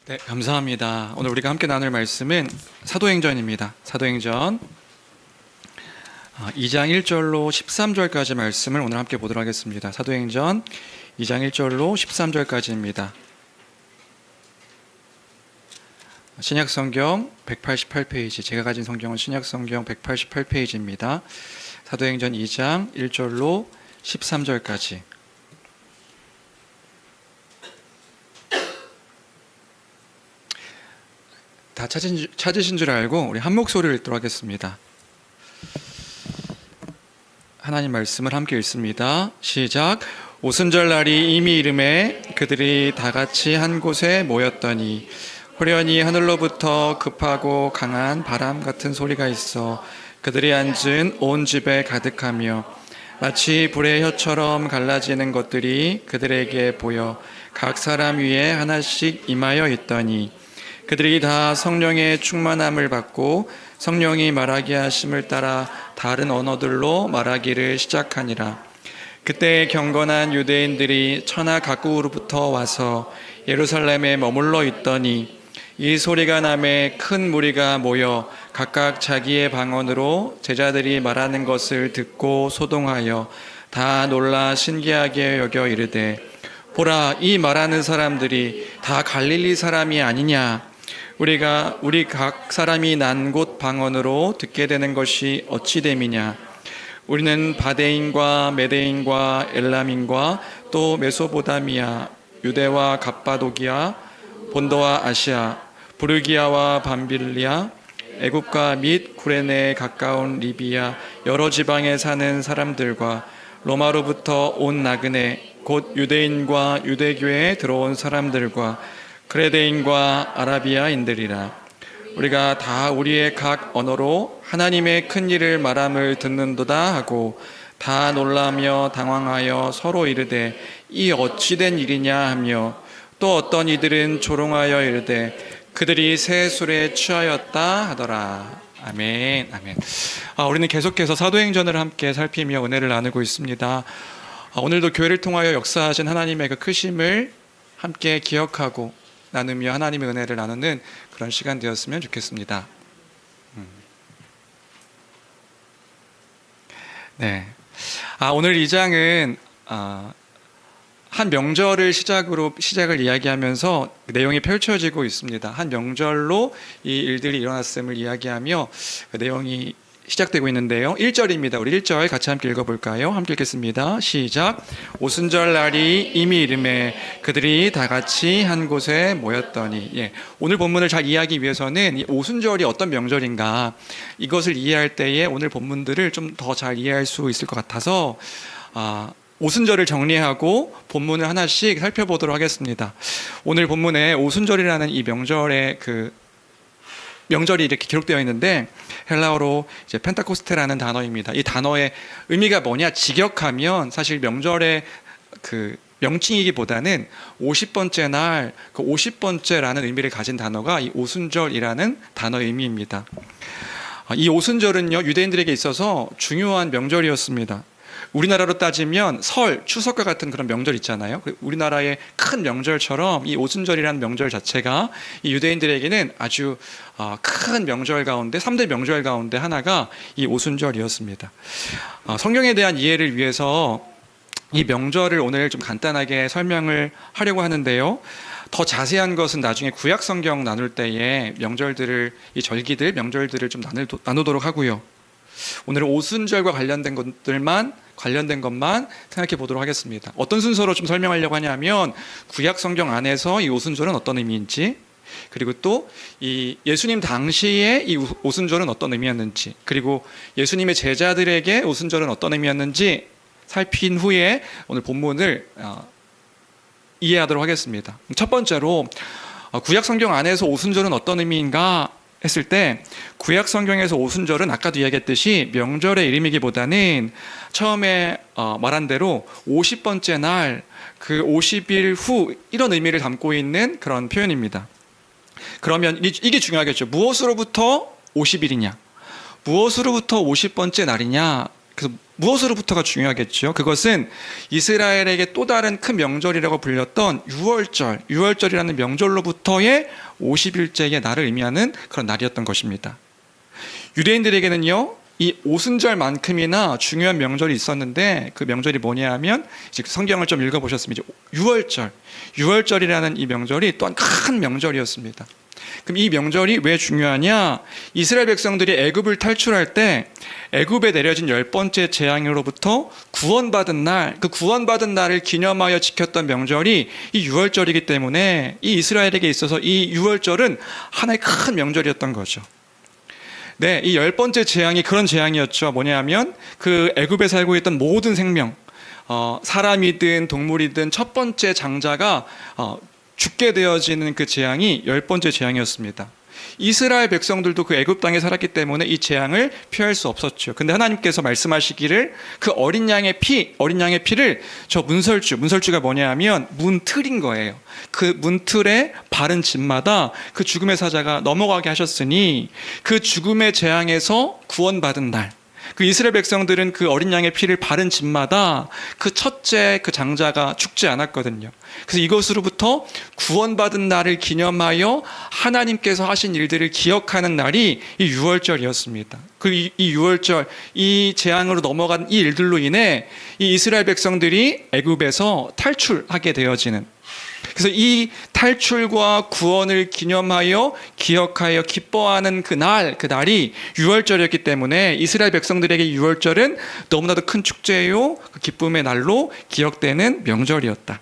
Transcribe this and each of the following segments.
네, 감사합니다. 오늘 우리가 함께 나눌 말씀은 사도행전입니다. 사도행전 2장 1절로 13절까지 말씀을 오늘 함께 보도록 하겠습니다. 사도행전 2장 1절로 13절까지입니다. 신약성경 188페이지, 제가 가진 성경은 신약성경 188페이지입니다. 사도행전 2장 1절로 13절까지. 다 찾으신 줄 알고 우리 한 목소리를 읽도록 하겠습니다. 하나님 말씀을 함께 읽습니다. 시작. 오순절 날이 이미 이름에 그들이 다 같이 한 곳에 모였더니 호련히 하늘로부터 급하고 강한 바람 같은 소리가 있어 그들이 앉은 온 집에 가득하며 마치 불의 혀처럼 갈라지는 것들이 그들에게 보여 각 사람 위에 하나씩 임하여 있더니 그들이 다 성령의 충만함을 받고 성령이 말하게 하심을 따라 다른 언어들로 말하기를 시작하니라. 그때 경건한 유대인들이 천하 각국으로부터 와서 예루살렘에 머물러 있더니 이 소리가 나매 큰 무리가 모여 각각 자기의 방언으로 제자들이 말하는 것을 듣고 소동하여 다 놀라 신기하게 여겨 이르되 보라, 이 말하는 사람들이 다 갈릴리 사람이 아니냐? 우리 각 사람이 난 곳 방언으로 듣게 되는 것이 어찌 됨이냐? 우리는 바데인과 메데인과 엘람인과 또 메소보다미아, 유대와 갑바도기아, 본도와 아시아, 부르기아와 밤빌리아, 애굽과 및 구레네에 가까운 리비아 여러 지방에 사는 사람들과 로마로부터 온 나그네 곧 유대인과 유대교회에 들어온 사람들과 그레데인과 아라비아인들이라. 우리가 다 우리의 각 언어로 하나님의 큰 일을 말함을 듣는도다 하고 다 놀라며 당황하여 서로 이르되 이 어찌 된 일이냐 하며 또 어떤 이들은 조롱하여 이르되 그들이 새 술에 취하였다 하더라. 아멘. 아멘. 우리는 계속해서 사도행전을 함께 살피며 은혜를 나누고 있습니다. 오늘도 교회를 통하여 역사하신 하나님의 그 크심을 함께 기억하고 나누며 하나님의 은혜를 나누는 그런 시간 되었으면 좋겠습니다. 네. 오늘 이 장은 한 명절을 시작을 이야기하면서 내용이 펼쳐지고 있습니다. 한 명절로 이 일들이 일어났음을 이야기하며 그 내용이 시작되고 있는데요. 1절입니다. 우리 1절 같이 함께 읽어볼까요? 함께 읽겠습니다. 시작. 오순절 날이 이미 이름에 그들이 다 같이 한 곳에 모였더니. 오늘 본문을 잘 이해하기 위해서는 이 오순절이 어떤 명절인가 이것을 이해할 때에 오늘 본문들을 좀 더 잘 이해할 수 있을 것 같아서 오순절을 정리하고 본문을 하나씩 살펴보도록 하겠습니다. 오늘 본문에 오순절이라는 이 명절의 명절이 이렇게 기록되어 있는데 헬라어로 이제 펜타코스테라는 단어입니다. 이 단어의 의미가 뭐냐? 직역하면 사실 명절의 명칭이기보다는 50번째 날, 그 50번째라는 의미를 가진 단어가 이 오순절이라는 단어의 의미입니다. 이 오순절은요, 유대인들에게 있어서 중요한 명절이었습니다. 우리나라로 따지면 설, 추석과 같은 그런 명절 있잖아요. 우리나라의 큰 명절처럼 이 오순절이라는 명절 자체가 이 유대인들에게는 아주 큰 명절 가운데 3대 명절 가운데 하나가 이 오순절이었습니다. 성경에 대한 이해를 위해서 이 명절을 오늘 좀 간단하게 설명을 하려고 하는데요. 더 자세한 것은 나중에 구약 성경 나눌 때에 이 절기들, 명절들을 좀 나누도록 하고요. 오늘은 오순절과 관련된 것만 생각해 보도록 하겠습니다. 어떤 순서로 좀 설명하려고 하냐면 구약 성경 안에서 이 오순절은 어떤 의미인지, 그리고 또 이 예수님 당시에 이 오순절은 어떤 의미였는지, 그리고 예수님의 제자들에게 오순절은 어떤 의미였는지 살핀 후에 오늘 본문을 이해하도록 하겠습니다. 첫 번째로 구약 성경 안에서 오순절은 어떤 의미인가 했을 때 구약 성경에서 오순절은 아까도 이야기했듯이 명절의 이름이기보다는 처음에 말한 대로 50번째 날, 그 50일 후 이런 의미를 담고 있는 그런 표현입니다. 그러면 이게 중요하겠죠. 무엇으로부터 50일이냐? 무엇으로부터 50번째 날이냐? 그래서 무엇으로부터가 중요하겠죠? 그것은 이스라엘에게 또 다른 큰 명절이라고 불렸던 유월절이라는 명절로부터의 50일째의 날을 의미하는 그런 날이었던 것입니다. 유대인들에게는요, 이 오순절만큼이나 중요한 명절이 있었는데 그 명절이 뭐냐 하면 이제 성경을 좀 읽어보셨으면 이제 유월절이라는 이 명절이 또한 큰 명절이었습니다. 그럼 이 명절이 왜 중요하냐? 이스라엘 백성들이 애굽을 탈출할 때 애굽에 내려진 10번째 재앙으로부터 구원받은 날, 그 구원받은 날을 기념하여 지켰던 명절이 이 유월절이기 때문에 이 이스라엘에게 있어서 이 유월절은 하나의 큰 명절이었던 거죠. 네, 이 10번째 재앙이 그런 재앙이었죠. 뭐냐면 그 애굽에 살고 있던 모든 생명, 사람이든 동물이든 첫 번째 장자가 죽게 되어지는 그 재앙이 10번째 재앙이었습니다. 이스라엘 백성들도 그 애굽 땅에 살았기 때문에 이 재앙을 피할 수 없었죠. 근데 하나님께서 말씀하시기를 그 어린 양의 피를 저 문설주가 뭐냐 하면 문틀인 거예요. 그 문틀에 바른 집마다 그 죽음의 사자가 넘어가게 하셨으니 그 죽음의 재앙에서 구원받은 날, 그 이스라엘 백성들은 그 어린 양의 피를 바른 집마다 그 첫째 그 장자가 죽지 않았거든요. 그래서 이것으로부터 구원받은 날을 기념하여 하나님께서 하신 일들을 기억하는 날이 이 유월절이었습니다. 이 유월절, 이 재앙으로 넘어간 이 일들로 인해 이 이스라엘 백성들이 애굽에서 탈출하게 되어지는, 그래서 이 탈출과 구원을 기념하여 기억하여 기뻐하는 그 날이 유월절이었기 때문에 이스라엘 백성들에게 유월절은 너무나도 큰 축제요, 그 기쁨의 날로 기억되는 명절이었다.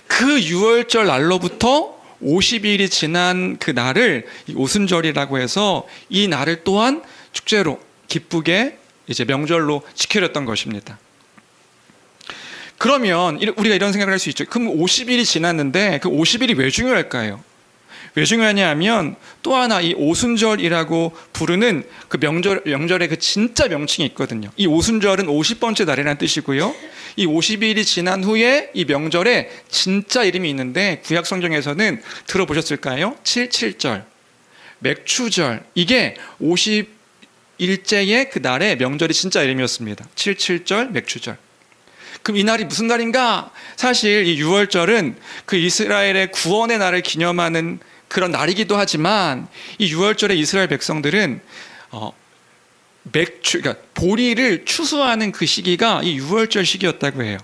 그 유월절 날로부터 50일이 지난 그 날을 오순절이라고 해서 이 날을 또한 축제로 기쁘게 이제 명절로 지켜렸던 것입니다. 그러면 우리가 이런 생각을 할 수 있죠. 그럼 50일이 지났는데 그 50일이 왜 중요할까요? 왜 중요하냐 하면 또 하나 이 오순절이라고 부르는 그 명절의 그 진짜 명칭이 있거든요. 이 오순절은 50번째 날이라는 뜻이고요. 이 50일이 지난 후에 이 명절에 진짜 이름이 있는데 구약 성경에서는 들어보셨을까요? 77절, 맥추절, 이게 50일째의 그 날의 명절이 진짜 이름이었습니다. 77절, 맥추절. 그럼 이 날이 무슨 날인가? 사실 이 유월절은 그 이스라엘의 구원의 날을 기념하는 그런 날이기도 하지만 이 유월절에 이스라엘 백성들은 그러니까 보리를 추수하는 그 시기가 이 유월절 시기였다고 해요.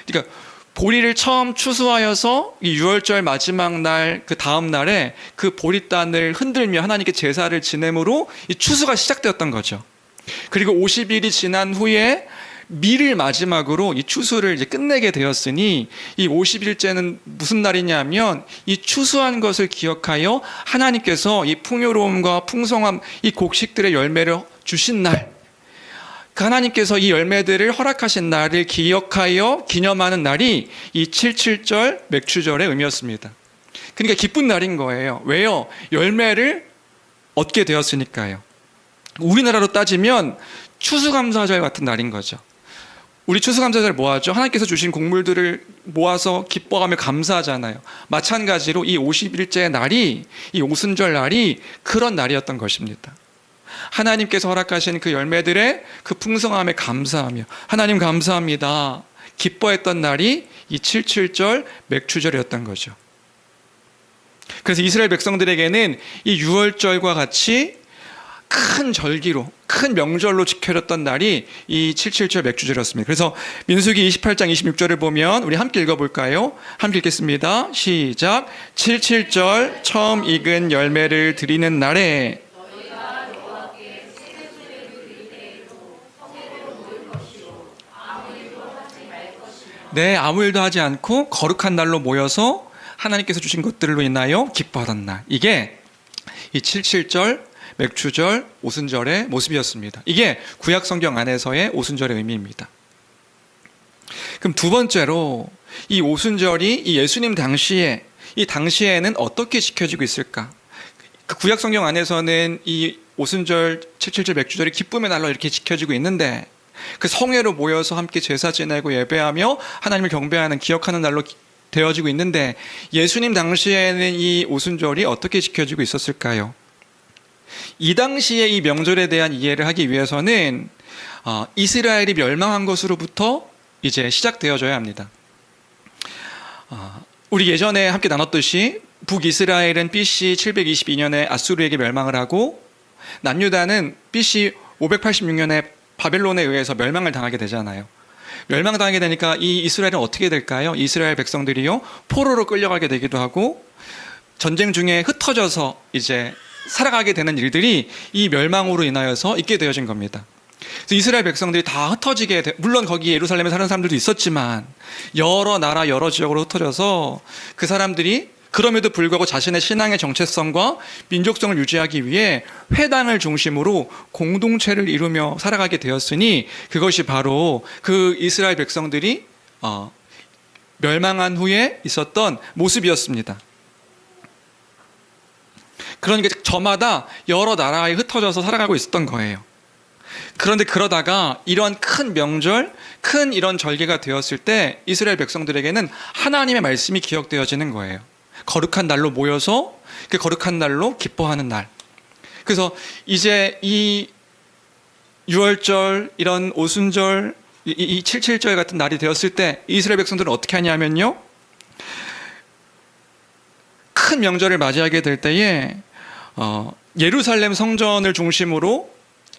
그러니까 보리를 처음 추수하여서 이 유월절 마지막 날 그 다음 날에 그 보리단을 흔들며 하나님께 제사를 지냄으로 이 추수가 시작되었던 거죠. 그리고 50일이 지난 후에 밀을 마지막으로 이 추수를 이제 끝내게 되었으니 이 50일째는 무슨 날이냐면 이 추수한 것을 기억하여 하나님께서 이 풍요로움과 풍성함, 이 곡식들의 열매를 주신 날, 그 하나님께서 이 열매들을 허락하신 날을 기억하여 기념하는 날이 이 77절 맥추절의 의미였습니다. 그러니까 기쁜 날인 거예요. 왜요? 열매를 얻게 되었으니까요. 우리나라로 따지면 추수감사절 같은 날인 거죠. 우리 추수감사절 뭐 하죠? 하나님께서 주신 곡물들을 모아서 기뻐하며 감사하잖아요. 마찬가지로 이 50일째 날이, 이 오순절 날이 그런 날이었던 것입니다. 하나님께서 허락하신 그 열매들의 그 풍성함에 감사하며 하나님 감사합니다, 기뻐했던 날이 이 77절 맥추절이었던 거죠. 그래서 이스라엘 백성들에게는 이 유월절과 같이 큰 절기로, 큰 명절로 지켜졌던 날이 이 77절 맥추절이었습니다. 그래서 민수기 28장 26절을 보면 우리 함께 읽어볼까요? 함께 읽겠습니다. 시작. 77절 처음 익은 열매를 드리는 날에 네, 아무 일도 하지 않고 거룩한 날로 모여서 하나님께서 주신 것들로 인하여 기뻐하던 날, 이게 이 77절 맥추절, 오순절의 모습이었습니다. 이게 구약 성경 안에서의 오순절의 의미입니다. 그럼 두 번째로 이 오순절이 이 예수님 당시에는 어떻게 지켜지고 있을까? 그 구약 성경 안에서는 이 오순절, 77절 맥추절이 기쁨의 날로 이렇게 지켜지고 있는데 그 성회로 모여서 함께 제사 지내고 예배하며 하나님을 경배하는, 기억하는 날로 되어지고 있는데 예수님 당시에는 이 오순절이 어떻게 지켜지고 있었을까요? 이 당시에 이 명절에 대한 이해를 하기 위해서는 이스라엘이 멸망한 것으로부터 이제 시작되어져야 합니다. 우리 예전에 함께 나눴듯이 북이스라엘은 BC 722년에 아수르에게 멸망을 하고 남유다는 BC 586년에 바벨론에 의해서 멸망을 당하게 되잖아요. 멸망당하게 되니까 이 이스라엘은 어떻게 될까요? 이스라엘 백성들이요, 포로로 끌려가게 되기도 하고 전쟁 중에 흩어져서 이제 살아가게 되는 일들이 이 멸망으로 인하여서 있게 되어진 겁니다. 그래서 이스라엘 백성들이 다 흩어지게 물론 거기 예루살렘에 사는 사람들도 있었지만 여러 나라 여러 지역으로 흩어져서 그 사람들이 그럼에도 불구하고 자신의 신앙의 정체성과 민족성을 유지하기 위해 회당을 중심으로 공동체를 이루며 살아가게 되었으니 그것이 바로 그 이스라엘 백성들이 멸망한 후에 있었던 모습이었습니다. 그러니까 저마다 여러 나라에 흩어져서 살아가고 있었던 거예요. 그런데 그러다가 이런 큰 명절, 큰 이런 절기가 되었을 때 이스라엘 백성들에게는 하나님의 말씀이 기억되어지는 거예요. 거룩한 날로 모여서 그 거룩한 날로 기뻐하는 날. 그래서 이제 이 6월절, 이런 오순절, 이 77절 같은 날이 되었을 때 이스라엘 백성들은 어떻게 하냐면요, 큰 명절을 맞이하게 될 때에 예루살렘 성전을 중심으로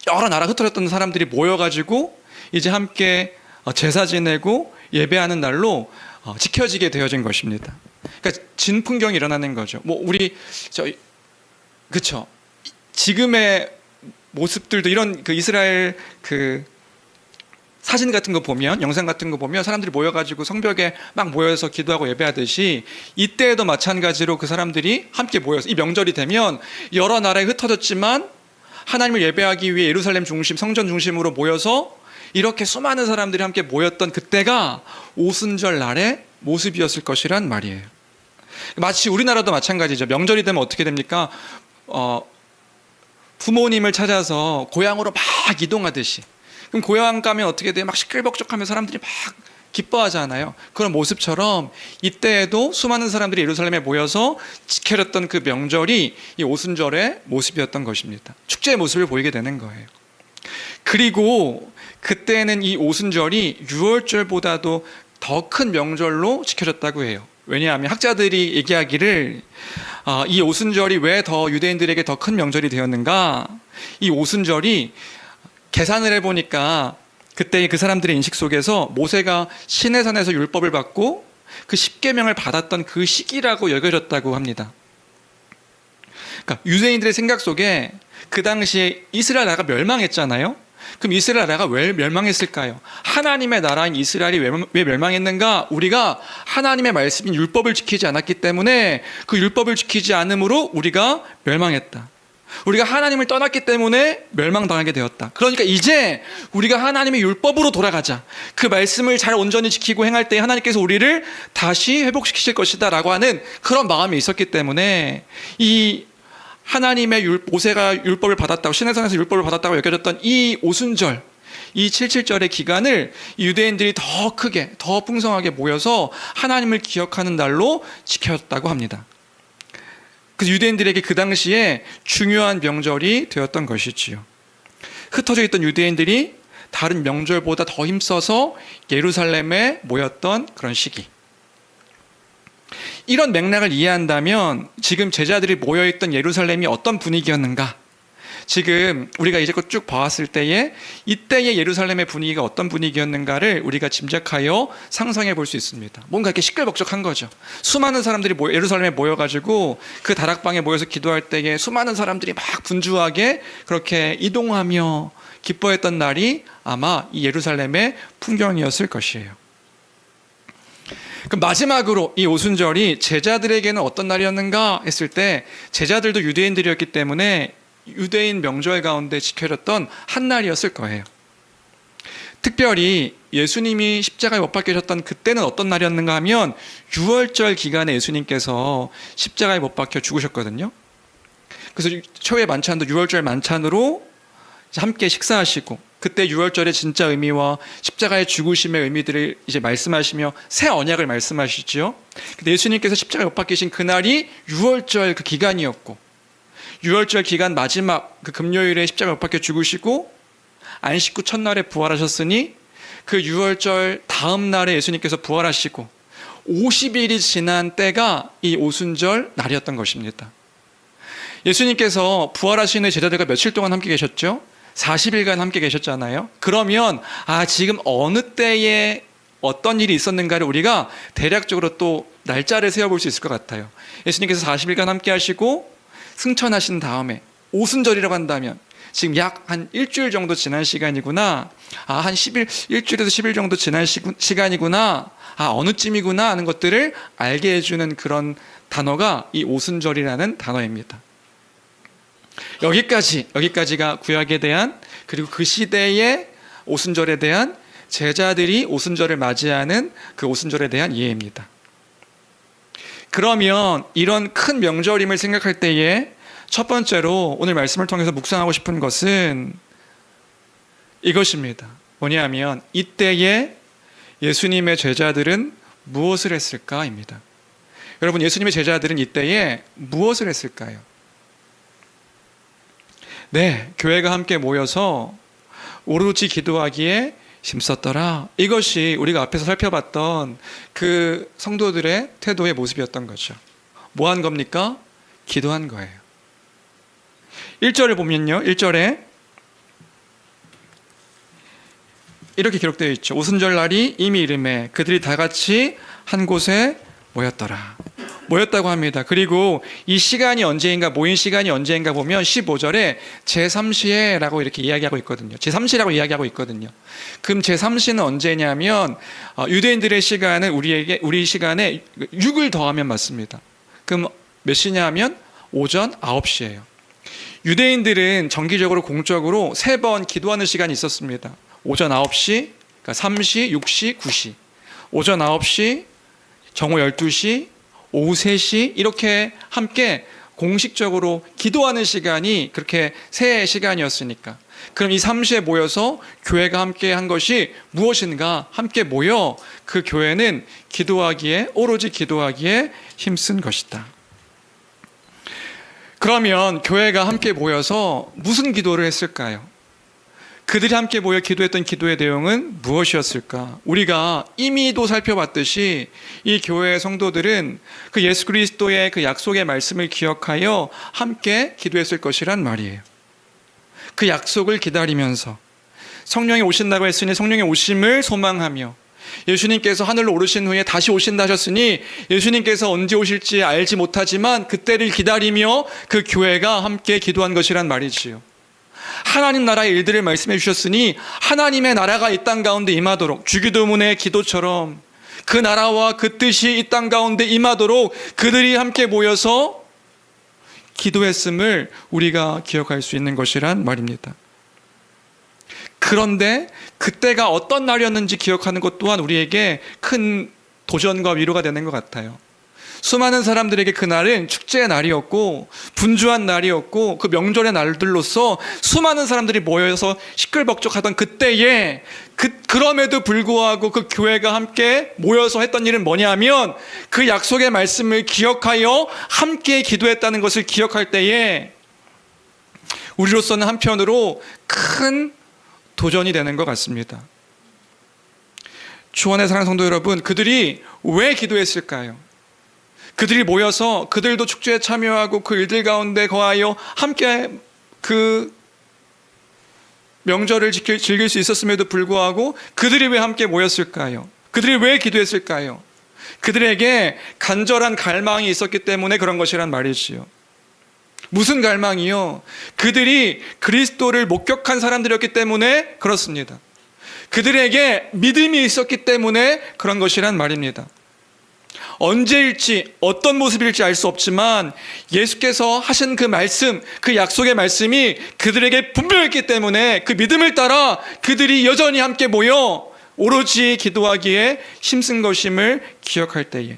여러 나라 흩어졌던 사람들이 모여가지고 이제 함께 제사 지내고 예배하는 날로 지켜지게 되어진 것입니다. 그러니까 진풍경이 일어나는 거죠. 그쵸. 지금의 모습들도 이런 그 이스라엘 그 사진 같은 거 보면, 영상 같은 거 보면 사람들이 모여가지고 성벽에 막 모여서 기도하고 예배하듯이 이때에도 마찬가지로 그 사람들이 함께 모여서 이 명절이 되면 여러 나라에 흩어졌지만 하나님을 예배하기 위해 예루살렘 중심, 성전 중심으로 모여서 이렇게 수많은 사람들이 함께 모였던 그때가 오순절 날의 모습이었을 것이란 말이에요. 마치 우리나라도 마찬가지죠. 명절이 되면 어떻게 됩니까? 부모님을 찾아서 고향으로 막 이동하듯이. 그럼 고향 가면 어떻게 돼요? 막 시끌벅적하면 사람들이 막 기뻐하잖아요. 그런 모습처럼 이때에도 수많은 사람들이 예루살렘에 모여서 지켜졌던 그 명절이 이 오순절의 모습이었던 것입니다. 축제의 모습을 보이게 되는 거예요. 그리고 그때는 이 오순절이 6월절보다도 더 큰 명절로 지켜졌다고 해요. 왜냐하면 학자들이 얘기하기를 이 오순절이 왜 더 유대인들에게 더 큰 명절이 되었는가? 이 오순절이 계산을 해보니까 그때 그 사람들의 인식 속에서 모세가 시내산에서 율법을 받고 그 십계명을 받았던 그 시기라고 여겨졌다고 합니다. 그러니까 유대인들의 생각 속에 그 당시에 이스라엘 나라가 멸망했잖아요. 그럼 이스라엘 나라가 왜 멸망했을까요? 하나님의 나라인 이스라엘이 왜 멸망했는가? 우리가 하나님의 말씀인 율법을 지키지 않았기 때문에 그 율법을 지키지 않음으로 우리가 멸망했다. 우리가 하나님을 떠났기 때문에 멸망당하게 되었다. 그러니까 이제 우리가 하나님의 율법으로 돌아가자. 그 말씀을 잘 온전히 지키고 행할 때 하나님께서 우리를 다시 회복시키실 것이다 라고 하는 그런 마음이 있었기 때문에 이 하나님의 모세가 율법을 받았다고, 시내산에서 율법을 받았다고 여겨졌던 이 오순절, 이 77절의 기간을 유대인들이 더 크게, 더 풍성하게 모여서 하나님을 기억하는 날로 지켰다고 합니다. 그래서 유대인들에게 그 당시에 중요한 명절이 되었던 것이지요. 흩어져 있던 유대인들이 다른 명절보다 더 힘써서 예루살렘에 모였던 그런 시기. 이런 맥락을 이해한다면 지금 제자들이 모여있던 예루살렘이 어떤 분위기였는가? 지금 우리가 이제껏 쭉 봐왔을 때에 이때의 예루살렘의 분위기가 어떤 분위기였는가를 우리가 짐작하여 상상해 볼 수 있습니다. 뭔가 이렇게 시끌벅적한 거죠. 수많은 사람들이 예루살렘에 모여가지고 그 다락방에 모여서 기도할 때에 수많은 사람들이 막 분주하게 그렇게 이동하며 기뻐했던 날이 아마 이 예루살렘의 풍경이었을 것이에요. 그럼 마지막으로 이 오순절이 제자들에게는 어떤 날이었는가 했을 때 제자들도 유대인들이었기 때문에 유대인 명절 가운데 지켜졌던 한 날이었을 거예요. 특별히 예수님이 십자가에 못 박히셨던 그때는 어떤 날이었는가 하면 6월절 기간에 예수님께서 십자가에 못 박혀 죽으셨거든요. 그래서 초회 만찬도 6월절 만찬으로 함께 식사하시고 그때 6월절의 진짜 의미와 십자가의 죽으심의 의미들을 이제 말씀하시며 새 언약을 말씀하시죠. 근데 예수님께서 십자가에 못 박히신 그날이 6월절 그 기간이었고 유월절 기간 마지막 그 금요일에 십자가 못 박혀 죽으시고 안식 후 첫날에 부활하셨으니 그 유월절 다음 날에 예수님께서 부활하시고 50일이 지난 때가 이 오순절 날이었던 것입니다. 예수님께서 부활하신 후 제자들과 며칠 동안 함께 계셨죠? 40일간 함께 계셨잖아요. 그러면 지금 어느 때에 어떤 일이 있었는가를 우리가 대략적으로 또 날짜를 세어볼 수 있을 것 같아요. 예수님께서 40일간 함께 하시고 승천하신 다음에 오순절이라고 한다면 지금 약 한 일주일 정도 지난 시간이구나. 한 10일, 일주일에서 10일 정도 지난 시간이구나. 어느 쯤이구나 하는 것들을 알게 해주는 그런 단어가 이 오순절이라는 단어입니다. 여기까지가 구약에 대한, 그리고 그 시대의 오순절에 대한, 제자들이 오순절을 맞이하는 그 오순절에 대한 이해입니다. 그러면 이런 큰 명절임을 생각할 때에 첫 번째로 오늘 말씀을 통해서 묵상하고 싶은 것은 이것입니다. 뭐냐면 이때에 예수님의 제자들은 무엇을 했을까입니다. 여러분, 예수님의 제자들은 이때에 무엇을 했을까요? 네, 교회가 함께 모여서 오로지 기도하기에 힘썼더라. 이것이 우리가 앞에서 살펴봤던 그 성도들의 태도의 모습이었던 거죠. 뭐 한 겁니까? 기도한 거예요. 1절을 보면요, 1절에 이렇게 기록되어 있죠. 오순절 날이 이미 이르매 그들이 다 같이 한 곳에 모였다고 합니다. 그리고 이 시간이 언제인가, 모인 시간이 언제인가 보면 15절에 제3시에라고 이렇게 이야기하고 있거든요. 제3시라고 이야기하고 있거든요. 그럼 제3시는 언제냐면 유대인들의 시간은 우리 시간에 6을 더하면 맞습니다. 그럼 몇 시냐 하면 오전 9시예요. 유대인들은 정기적으로 공적으로 3번 기도하는 시간이 있었습니다. 오전 9시, 그러니까 3시, 6시, 9시. 오전 9시, 정오 12시, 오후 3시 이렇게 함께 공식적으로 기도하는 시간이 그렇게 세 시간이었으니까. 그럼 이 3시에 모여서 교회가 함께 한 것이 무엇인가? 함께 모여 그 교회는 오로지 기도하기에 힘쓴 것이다. 그러면 교회가 함께 모여서 무슨 기도를 했을까요? 그들이 함께 모여 기도했던 기도의 내용은 무엇이었을까? 우리가 이미도 살펴봤듯이 이 교회의 성도들은 그 예수 그리스도의 그 약속의 말씀을 기억하여 함께 기도했을 것이란 말이에요. 그 약속을 기다리면서 성령이 오신다고 했으니 성령의 오심을 소망하며 예수님께서 하늘로 오르신 후에 다시 오신다 하셨으니 예수님께서 언제 오실지 알지 못하지만 그때를 기다리며 그 교회가 함께 기도한 것이란 말이지요. 하나님 나라의 일들을 말씀해 주셨으니 하나님의 나라가 이 땅 가운데 임하도록 주기도문의 기도처럼 그 나라와 그 뜻이 이 땅 가운데 임하도록 그들이 함께 모여서 기도했음을 우리가 기억할 수 있는 것이란 말입니다. 그런데 그때가 어떤 날이었는지 기억하는 것 또한 우리에게 큰 도전과 위로가 되는 것 같아요. 수많은 사람들에게 그날은 축제의 날이었고 분주한 날이었고 그 명절의 날들로서 수많은 사람들이 모여서 시끌벅적하던 그때에 그럼에도 불구하고 그 교회가 함께 모여서 했던 일은 뭐냐면 그 약속의 말씀을 기억하여 함께 기도했다는 것을 기억할 때에 우리로서는 한편으로 큰 도전이 되는 것 같습니다. 주원의 사랑하는 성도 여러분, 그들이 왜 기도했을까요? 그들이 모여서 그들도 축제에 참여하고 그 일들 가운데 거하여 함께 그 명절을 즐길 수 있었음에도 불구하고 그들이 왜 함께 모였을까요? 그들이 왜 기도했을까요? 그들에게 간절한 갈망이 있었기 때문에 그런 것이란 말이지요. 무슨 갈망이요? 그들이 그리스도를 목격한 사람들이었기 때문에 그렇습니다. 그들에게 믿음이 있었기 때문에 그런 것이란 말입니다. 언제일지 어떤 모습일지 알 수 없지만 예수께서 하신 그 말씀, 그 약속의 말씀이 그들에게 분명했기 때문에 그 믿음을 따라 그들이 여전히 함께 모여 오로지 기도하기에 힘쓴 것임을 기억할 때에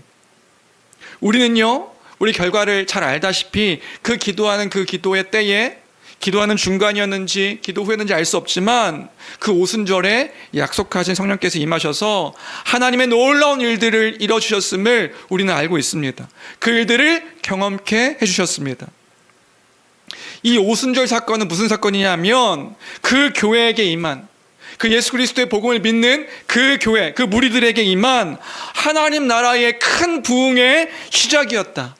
우리는요, 우리 결과를 잘 알다시피 그 기도하는 그 기도의 때에 기도하는 중간이었는지 기도 후였는지 알 수 없지만 그 오순절에 약속하신 성령께서 임하셔서 하나님의 놀라운 일들을 이뤄주셨음을 우리는 알고 있습니다. 그 일들을 경험케 해주셨습니다. 이 오순절 사건은 무슨 사건이냐면 그 교회에게 임한, 그 예수 그리스도의 복음을 믿는 그 교회, 그 무리들에게 임한 하나님 나라의 큰 부흥의 시작이었다.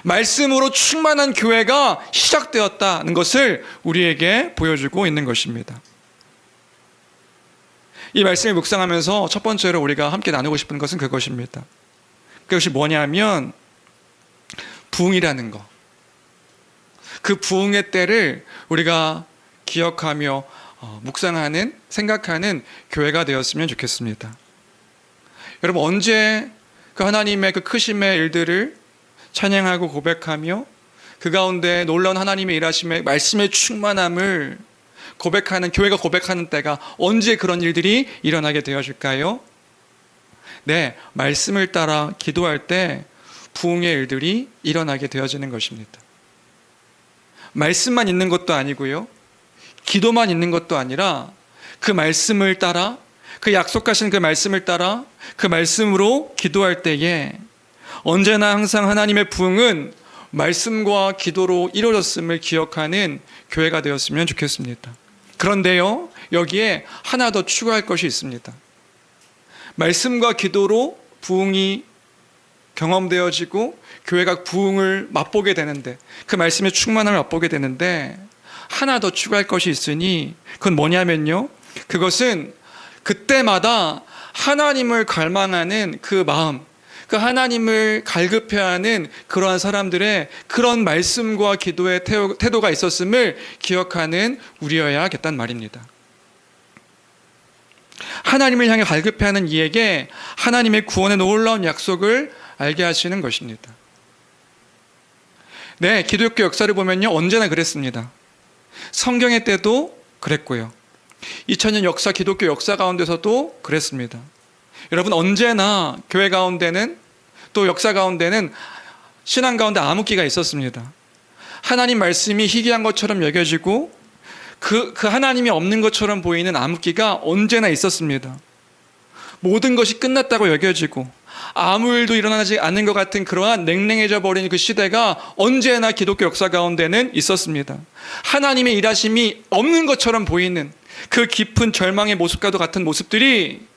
말씀으로 충만한 교회가 시작되었다는 것을 우리에게 보여주고 있는 것입니다. 이 말씀을 묵상하면서 첫 번째로 우리가 함께 나누고 싶은 것은 그것입니다. 그것이 뭐냐면 부흥이라는 것. 그 부흥의 때를 우리가 기억하며 묵상하는, 생각하는 교회가 되었으면 좋겠습니다. 여러분, 언제 그 하나님의 그 크심의 일들을 찬양하고 고백하며 그 가운데 놀라운 하나님의 일하심의 말씀의 충만함을 고백하는, 교회가 고백하는 때가 언제 그런 일들이 일어나게 되어질까요? 네, 말씀을 따라 기도할 때 부흥의 일들이 일어나게 되어지는 것입니다. 말씀만 있는 것도 아니고요, 기도만 있는 것도 아니라 그 말씀을 따라, 그 약속하신 그 말씀을 따라 그 말씀으로 기도할 때에 언제나 항상 하나님의 부흥은 말씀과 기도로 이루어졌음을 기억하는 교회가 되었으면 좋겠습니다. 그런데요, 여기에 하나 더 추가할 것이 있습니다. 말씀과 기도로 부흥이 경험되어지고 교회가 부흥을 맛보게 되는데, 그 말씀의 충만함을 맛보게 되는데 하나 더 추가할 것이 있으니 그건 뭐냐면요, 그것은 그때마다 하나님을 갈망하는 그 마음, 그 하나님을 갈급해하는 그러한 사람들의 그런 말씀과 기도의 태도가 있었음을 기억하는 우리여야 하겠단 말입니다. 하나님을 향해 갈급해하는 이에게 하나님의 구원의 놀라운 약속을 알게 하시는 것입니다. 네, 기독교 역사를 보면요, 언제나 그랬습니다. 성경의 때도 그랬고요, 2000년 역사, 기독교 역사 가운데서도 그랬습니다. 여러분, 언제나 교회 가운데는, 또 역사 가운데는 신앙 가운데 암흑기가 있었습니다. 하나님 말씀이 희귀한 것처럼 여겨지고 그 하나님이 없는 것처럼 보이는 암흑기가 언제나 있었습니다. 모든 것이 끝났다고 여겨지고 아무 일도 일어나지 않는 것 같은 그러한 냉랭해져 버린 그 시대가 언제나 기독교 역사 가운데는 있었습니다. 하나님의 일하심이 없는 것처럼 보이는 그 깊은 절망의 모습과도 같은 모습들이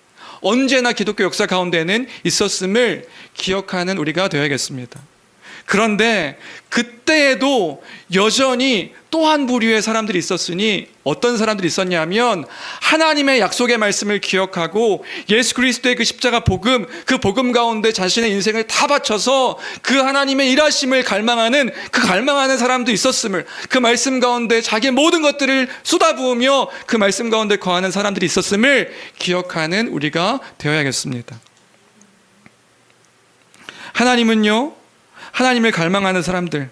언제나 기독교 역사 가운데는 있었음을 기억하는 우리가 되어야겠습니다. 그런데 그때에도 여전히 또 한 부류의 사람들이 있었으니, 어떤 사람들이 있었냐면 하나님의 약속의 말씀을 기억하고 예수 그리스도의 그 십자가 복음, 그 복음 가운데 자신의 인생을 다 바쳐서 그 하나님의 일하심을 갈망하는, 그 갈망하는 사람도 있었음을, 그 말씀 가운데 자기의 모든 것들을 쏟아부으며 그 말씀 가운데 거하는 사람들이 있었음을 기억하는 우리가 되어야겠습니다. 하나님은요, 하나님을 갈망하는 사람들,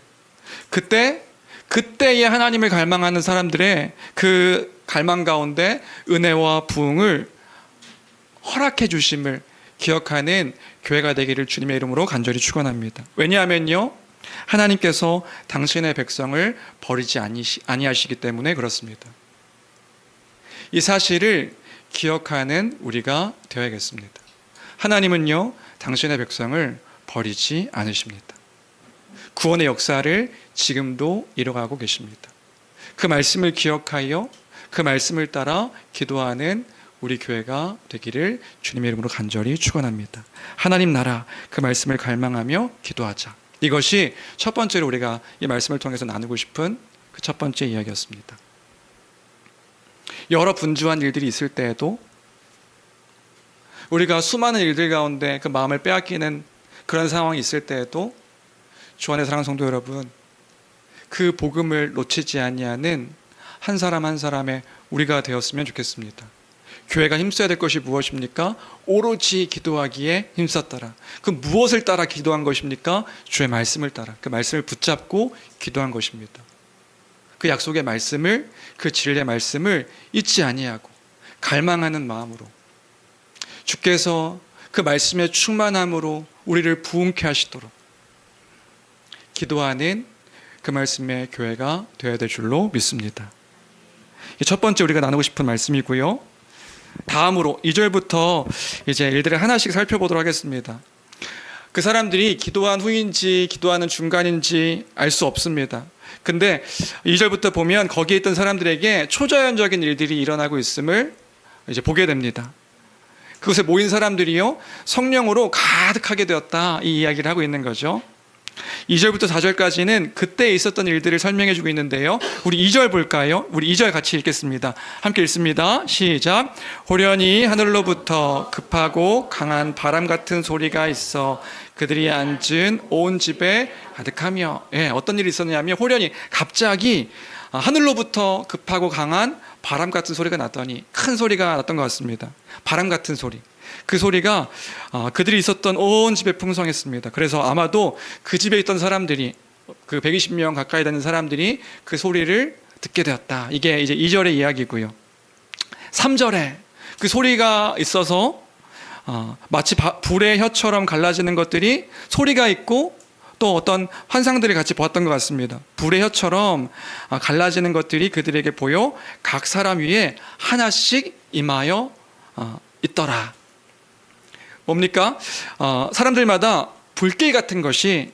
그때의 하나님을 갈망하는 사람들의 그 갈망 가운데 은혜와 부흥을 허락해 주심을 기억하는 교회가 되기를 주님의 이름으로 간절히 축원합니다. 왜냐하면요, 하나님께서 당신의 백성을 버리지 아니하시기 때문에 그렇습니다. 이 사실을 기억하는 우리가 되어야겠습니다. 하나님은요, 당신의 백성을 버리지 않으십니다. 구원의 역사를 지금도 이뤄가고 계십니다. 그 말씀을 기억하여 그 말씀을 따라 기도하는 우리 교회가 되기를 주님의 이름으로 간절히 축원합니다. 하나님 나라, 그 말씀을 갈망하며 기도하자. 이것이 첫 번째로 우리가 이 말씀을 통해서 나누고 싶은 그 첫 번째 이야기였습니다. 여러 분주한 일들이 있을 때에도, 우리가 수많은 일들 가운데 그 마음을 빼앗기는 그런 상황이 있을 때에도 주 안의 사랑하는 성도 여러분, 그 복음을 놓치지 아니하는 한 사람 한 사람의 우리가 되었으면 좋겠습니다. 교회가 힘써야 될 것이 무엇입니까? 오로지 기도하기에 힘썼더라. 그 무엇을 따라 기도한 것입니까? 주의 말씀을 따라, 그 말씀을 붙잡고 기도한 것입니다. 그 약속의 말씀을, 그 진리의 말씀을 잊지 아니하고 갈망하는 마음으로, 주께서 그 말씀의 충만함으로 우리를 부흥케 하시도록 기도하는 그 말씀의 교회가 되어야 될 줄로 믿습니다. 첫 번째 우리가 나누고 싶은 말씀이고요. 다음으로 2절부터 이제 일들을 하나씩 살펴보도록 하겠습니다. 그 사람들이 기도한 후인지 기도하는 중간인지 알 수 없습니다. 근데 2절부터 보면 거기에 있던 사람들에게 초자연적인 일들이 일어나고 있음을 이제 보게 됩니다. 그곳에 모인 사람들이요, 성령으로 가득하게 되었다, 이 이야기를 하고 있는 거죠. 2절부터 4절까지는 그때 있었던 일들을 설명해 주고 있는데요. 우리 2절 볼까요? 우리 2절 같이 읽겠습니다. 함께 읽습니다. 시작. 호련히 하늘로부터 급하고 강한 바람 같은 소리가 있어 그들이 앉은 온 집에 가득하며. 어떤 일이 있었냐면 호련히 갑자기 하늘로부터 급하고 강한 바람 같은 소리가 났더니, 큰 소리가 났던 것 같습니다. 바람 같은 소리. 그 소리가 그들이 있었던 온 집에 풍성했습니다. 그래서 아마도 그 집에 있던 사람들이, 그 120명 가까이 되는 사람들이 그 소리를 듣게 되었다. 이게 이제 2절의 이야기고요. 3절에 그 소리가 있어서 마치 불의 혀처럼 갈라지는 것들이 소리가 있고 또 어떤 환상들을 같이 보았던 것 같습니다. 불의 혀처럼 갈라지는 것들이 그들에게 보여 각 사람 위에 하나씩 임하여 있더라. 뭡니까? 사람들마다 불길 같은 것이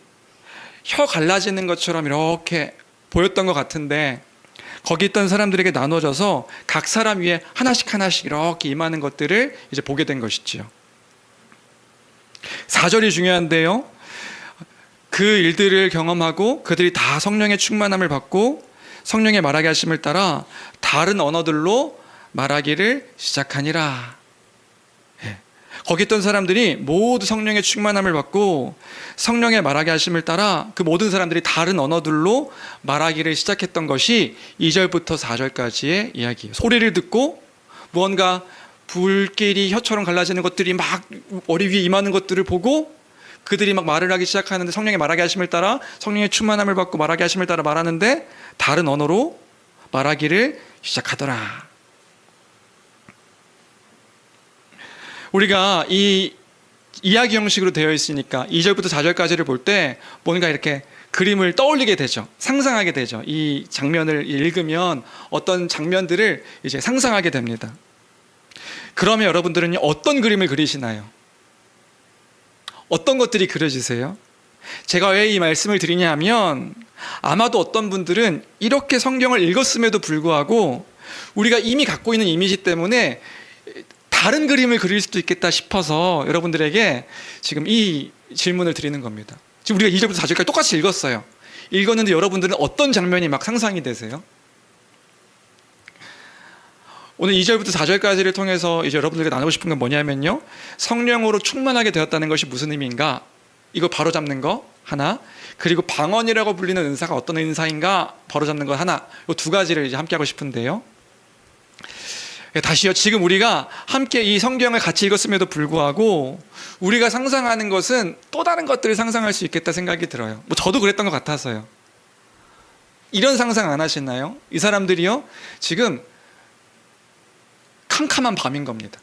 혀 갈라지는 것처럼 이렇게 보였던 것 같은데, 거기 있던 사람들에게 나눠져서 각 사람 위에 하나씩 하나씩 이렇게 임하는 것들을 이제 보게 된 것이지요. 4절이 중요한데요. 그 일들을 경험하고 그들이 다 성령의 충만함을 받고 성령의 말하게 하심을 따라 다른 언어들로 말하기를 시작하니라. 거기 있던 사람들이 모두 성령의 충만함을 받고 성령의 말하게 하심을 따라 그 모든 사람들이 다른 언어들로 말하기를 시작했던 것이 2절부터 4절까지의 이야기예요. 소리를 듣고 무언가 불길이 혀처럼 갈라지는 것들이 막 머리 위에 임하는 것들을 보고 그들이 막 말을 하기 시작하는데, 성령의 말하게 하심을 따라 성령의 충만함을 받고 말하게 하심을 따라 말하는데 다른 언어로 말하기를 시작하더라. 우리가 이 이야기 형식으로 되어 있으니까 2절부터 4절까지를 볼 때 뭔가 이렇게 그림을 떠올리게 되죠. 상상하게 되죠. 이 장면을 읽으면 어떤 장면들을 이제 상상하게 됩니다. 그러면 여러분들은 어떤 그림을 그리시나요? 어떤 것들이 그려지세요? 제가 왜 이 말씀을 드리냐 하면, 아마도 어떤 분들은 이렇게 성경을 읽었음에도 불구하고 우리가 이미 갖고 있는 이미지 때문에 다른 그림을 그릴 수도 있겠다 싶어서 여러분들에게 지금 이 질문을 드리는 겁니다. 지금 우리가 2절부터 4절까지 똑같이 읽었어요. 읽었는데 여러분들은 어떤 장면이 막 상상이 되세요? 오늘 2절부터 4절까지를 통해서 이제 여러분들에게 나누고 싶은 건 뭐냐면요, 성령으로 충만하게 되었다는 것이 무슨 의미인가, 이거 바로잡는 거 하나, 그리고 방언이라고 불리는 은사가 어떤 은사인가 바로잡는 거 하나, 이 두 가지를 이제 함께 하고 싶은데요. 다시요, 지금 우리가 함께 이 성경을 같이 읽었음에도 불구하고 우리가 상상하는 것은 또 다른 것들을 상상할 수 있겠다 생각이 들어요. 저도 그랬던 것 같아서요. 이런 상상 안 하시나요? 이 사람들이요, 지금 캄캄한 밤인 겁니다.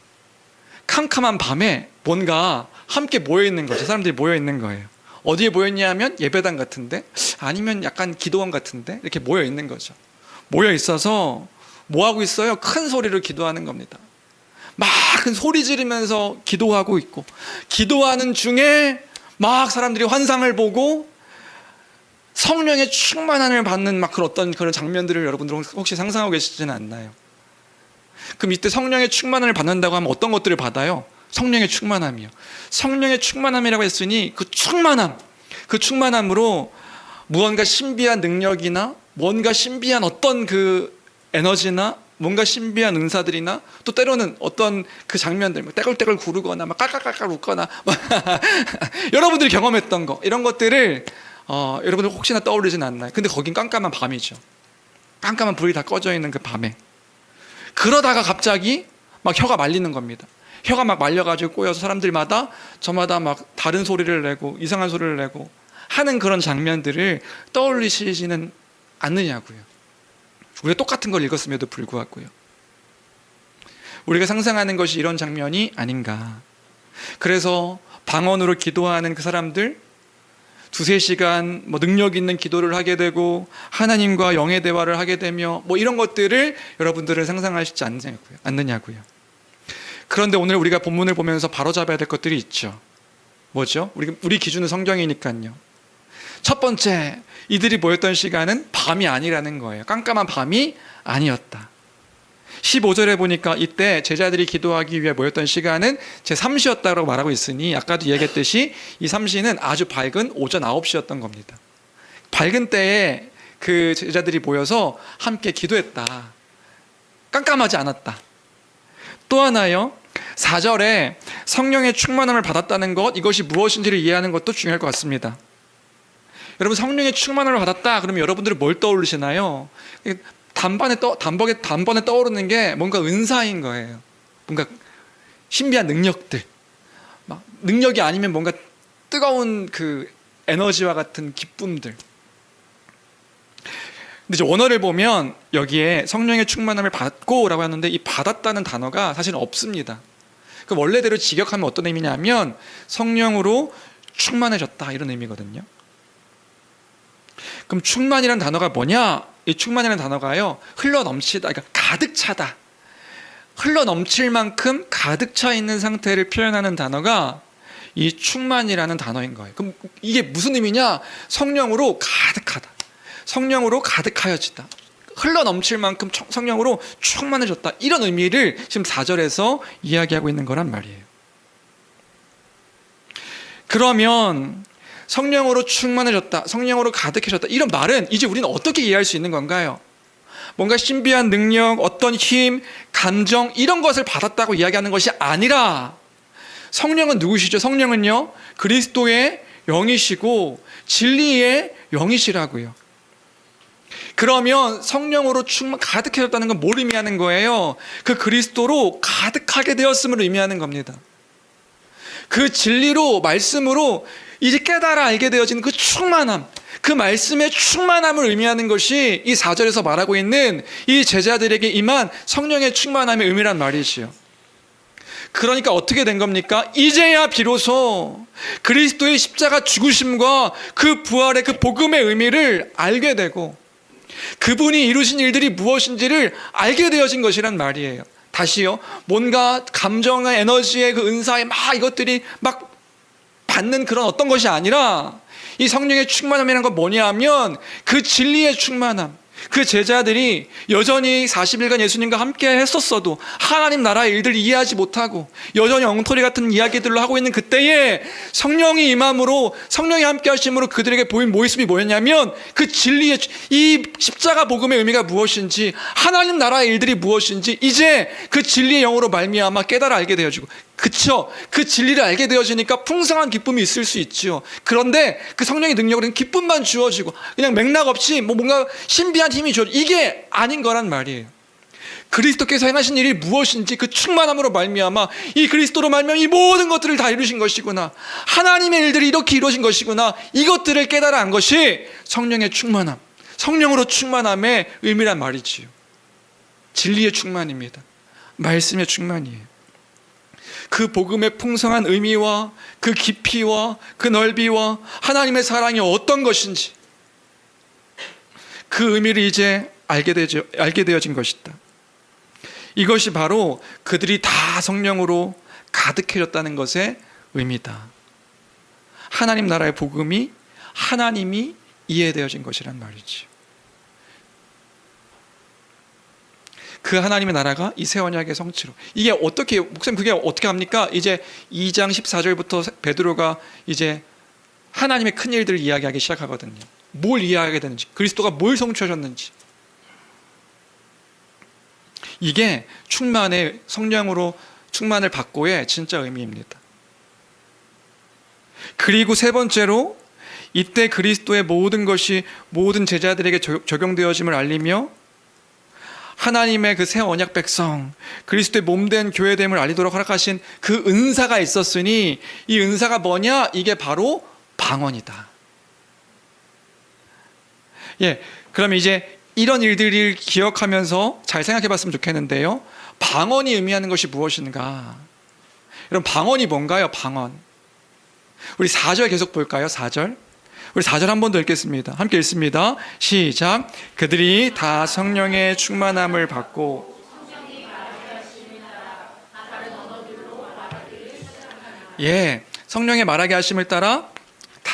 캄캄한 밤에 뭔가 함께 모여있는 거죠. 사람들이 모여있는 거예요. 어디에 모였냐 하면 예배당 같은데, 아니면 약간 기도원 같은데, 이렇게 모여있는 거죠. 모여있어서 뭐하고 있어요? 큰 소리로 기도하는 겁니다. 막 큰 소리 지르면서 기도하고 있고, 기도하는 중에 막 사람들이 환상을 보고 성령의 충만함을 받는 막 그런 장면들을 여러분들은 혹시 상상하고 계시지는 않나요? 그럼 이때 성령의 충만함을 받는다고 하면 어떤 것들을 받아요? 성령의 충만함이요. 성령의 충만함이라고 했으니 그 충만함으로 무언가 신비한 능력이나 뭔가 신비한 어떤 그 에너지나 뭔가 신비한 은사들이나 또 때로는 어떤 그 장면들, 떼굴떼굴 구르거나 막 깔깔깔깔 웃거나 여러분들이 경험했던 거, 이런 것들을 여러분들 혹시나 떠오르진 않나요? 근데 거긴 깜깜한 밤이죠. 깜깜한 불이 다 꺼져 있는 그 밤에 그러다가 갑자기 막 혀가 말리는 겁니다. 혀가 막 말려가지고 꼬여서 사람들마다 저마다 막 다른 소리를 내고 이상한 소리를 내고 하는 그런 장면들을 떠올리시지는 않느냐고요. 우리가 똑같은 걸 읽었음에도 불구하고요. 우리가 상상하는 것이 이런 장면이 아닌가. 그래서 방언으로 기도하는 그 사람들, 2-3시간 능력 있는 기도를 하게 되고 하나님과 영의 대화를 하게 되며 이런 것들을 여러분들은 상상하시지 않느냐고요. 그런데 오늘 우리가 본문을 보면서 바로잡아야 될 것들이 있죠. 뭐죠? 우리 기준은 성경이니까요. 첫 번째, 이들이 모였던 시간은 밤이 아니라는 거예요. 깜깜한 밤이 아니었다. 15절에 보니까 이때 제자들이 기도하기 위해 모였던 시간은 제3시였다고 말하고 있으니 아까도 얘기했듯이 이 3시는 아주 밝은 오전 9시였던 겁니다. 밝은 때에 그 제자들이 모여서 함께 기도했다. 깜깜하지 않았다. 또 하나요, 4절에 성령의 충만함을 받았다는 것, 이것이 무엇인지를 이해하는 것도 중요할 것 같습니다. 여러분, 성령의 충만함을 받았다 그러면 여러분들은 뭘 떠올리시나요? 단번에 떠오르는 게 뭔가 은사인 거예요. 뭔가 신비한 능력들, 능력이 아니면 뭔가 뜨거운 그 에너지와 같은 기쁨들. 근데 이제 원어를 보면 여기에 성령의 충만함을 받고라고 하는데 이 받았다는 단어가 사실은 없습니다. 그 원래대로 직역하면 어떤 의미냐면 성령으로 충만해졌다 이런 의미거든요. 그럼 충만이라는 단어가 뭐냐? 이 충만이라는 단어가요, 흘러넘치다, 그러니까 가득 차다, 흘러넘칠 만큼 가득 차 있는 상태를 표현하는 단어가 이 충만이라는 단어인 거예요. 그럼 이게 무슨 의미냐? 성령으로 가득하다, 성령으로 가득하여지다, 흘러넘칠 만큼 성령으로 충만해졌다, 이런 의미를 지금 4절에서 이야기하고 있는 거란 말이에요. 그러면 성령으로 충만해졌다, 성령으로 가득해졌다, 이런 말은 이제 우리는 어떻게 이해할 수 있는 건가요? 뭔가 신비한 능력, 어떤 힘, 감정, 이런 것을 받았다고 이야기하는 것이 아니라, 성령은 누구시죠? 성령은요, 그리스도의 영이시고 진리의 영이시라고요. 그러면 성령으로 가득해졌다는 건 뭘 의미하는 거예요? 그 그리스도로 가득하게 되었음을 의미하는 겁니다. 그 진리로, 말씀으로 이제 깨달아 알게 되어지는 그 충만함, 그 말씀의 충만함을 의미하는 것이 이 4절에서 말하고 있는 이 제자들에게 임한 성령의 충만함의 의미란 말이지요. 그러니까 어떻게 된 겁니까? 이제야 비로소 그리스도의 십자가 죽으심과 그 부활의 그 복음의 의미를 알게 되고, 그분이 이루신 일들이 무엇인지를 알게 되어진 것이란 말이에요. 다시요, 뭔가 감정의 에너지의 그 은사의 이것들이 받는 그런 어떤 것이 아니라, 이 성령의 충만함이라는 건 뭐냐 하면 그 진리의 충만함. 그 제자들이 여전히 40일간 예수님과 함께 했었어도 하나님 나라의 일들을 이해하지 못하고 여전히 엉터리 같은 이야기들로 하고 있는 그때에 성령이 임함으로, 성령이 함께 하심으로 그들에게 보인 모습이 뭐였냐면 그 진리의, 이 십자가 복음의 의미가 무엇인지, 하나님 나라의 일들이 무엇인지 이제 그 진리의 영으로 말미암아 깨달아 알게 되어지고, 그쵸? 그 진리를 알게 되어지니까 풍성한 기쁨이 있을 수 있지요. 그런데 그 성령의 능력으로는 기쁨만 주어지고 그냥 맥락 없이 뭔가 신비한 힘이 주어지고, 이게 아닌 거란 말이에요. 그리스도께서 행하신 일이 무엇인지 그 충만함으로 말미암아, 이 그리스도로 말미암아 이 모든 것들을 다 이루신 것이구나, 하나님의 일들이 이렇게 이루어진 것이구나, 이것들을 깨달아 안 것이 성령의 충만함, 성령으로 충만함의 의미란 말이지요. 진리의 충만입니다. 말씀의 충만이에요. 그 복음의 풍성한 의미와 그 깊이와 그 넓이와 하나님의 사랑이 어떤 것인지, 그 의미를 이제 알게 되어진 것이다. 이것이 바로 그들이 다 성령으로 가득해졌다는 것의 의미다. 하나님 나라의 복음이 하나님이 이해되어진 것이란 말이지. 그 하나님의 나라가 이 새 언약의 성취로. 이게 어떻게, 목사님 그게 어떻게 합니까? 이제 2장 14절부터 베드로가 이제 하나님의 큰 일들을 이야기하기 시작하거든요. 뭘 이해하게 되는지, 그리스도가 뭘 성취하셨는지. 이게 충만의, 성령으로 충만을 받고의 진짜 의미입니다. 그리고 세 번째로, 이때 그리스도의 모든 것이 모든 제자들에게 적용되어짐을 알리며 하나님의 그 새 언약 백성, 그리스도의 몸된 교회됨을 알리도록 허락하신 그 은사가 있었으니, 이 은사가 뭐냐? 이게 바로 방언이다. 그럼 이제 이런 일들을 기억하면서 잘 생각해 봤으면 좋겠는데요, 방언이 의미하는 것이 무엇인가? 여러분, 방언이 뭔가요? 방언. 우리 4절 계속 볼까요? 4절. 우리 4절 한 번 더 읽겠습니다. 함께 읽습니다. 시작. 그들이 다 성령의 충만함을 받고, 성령의 말하게 하심을 따라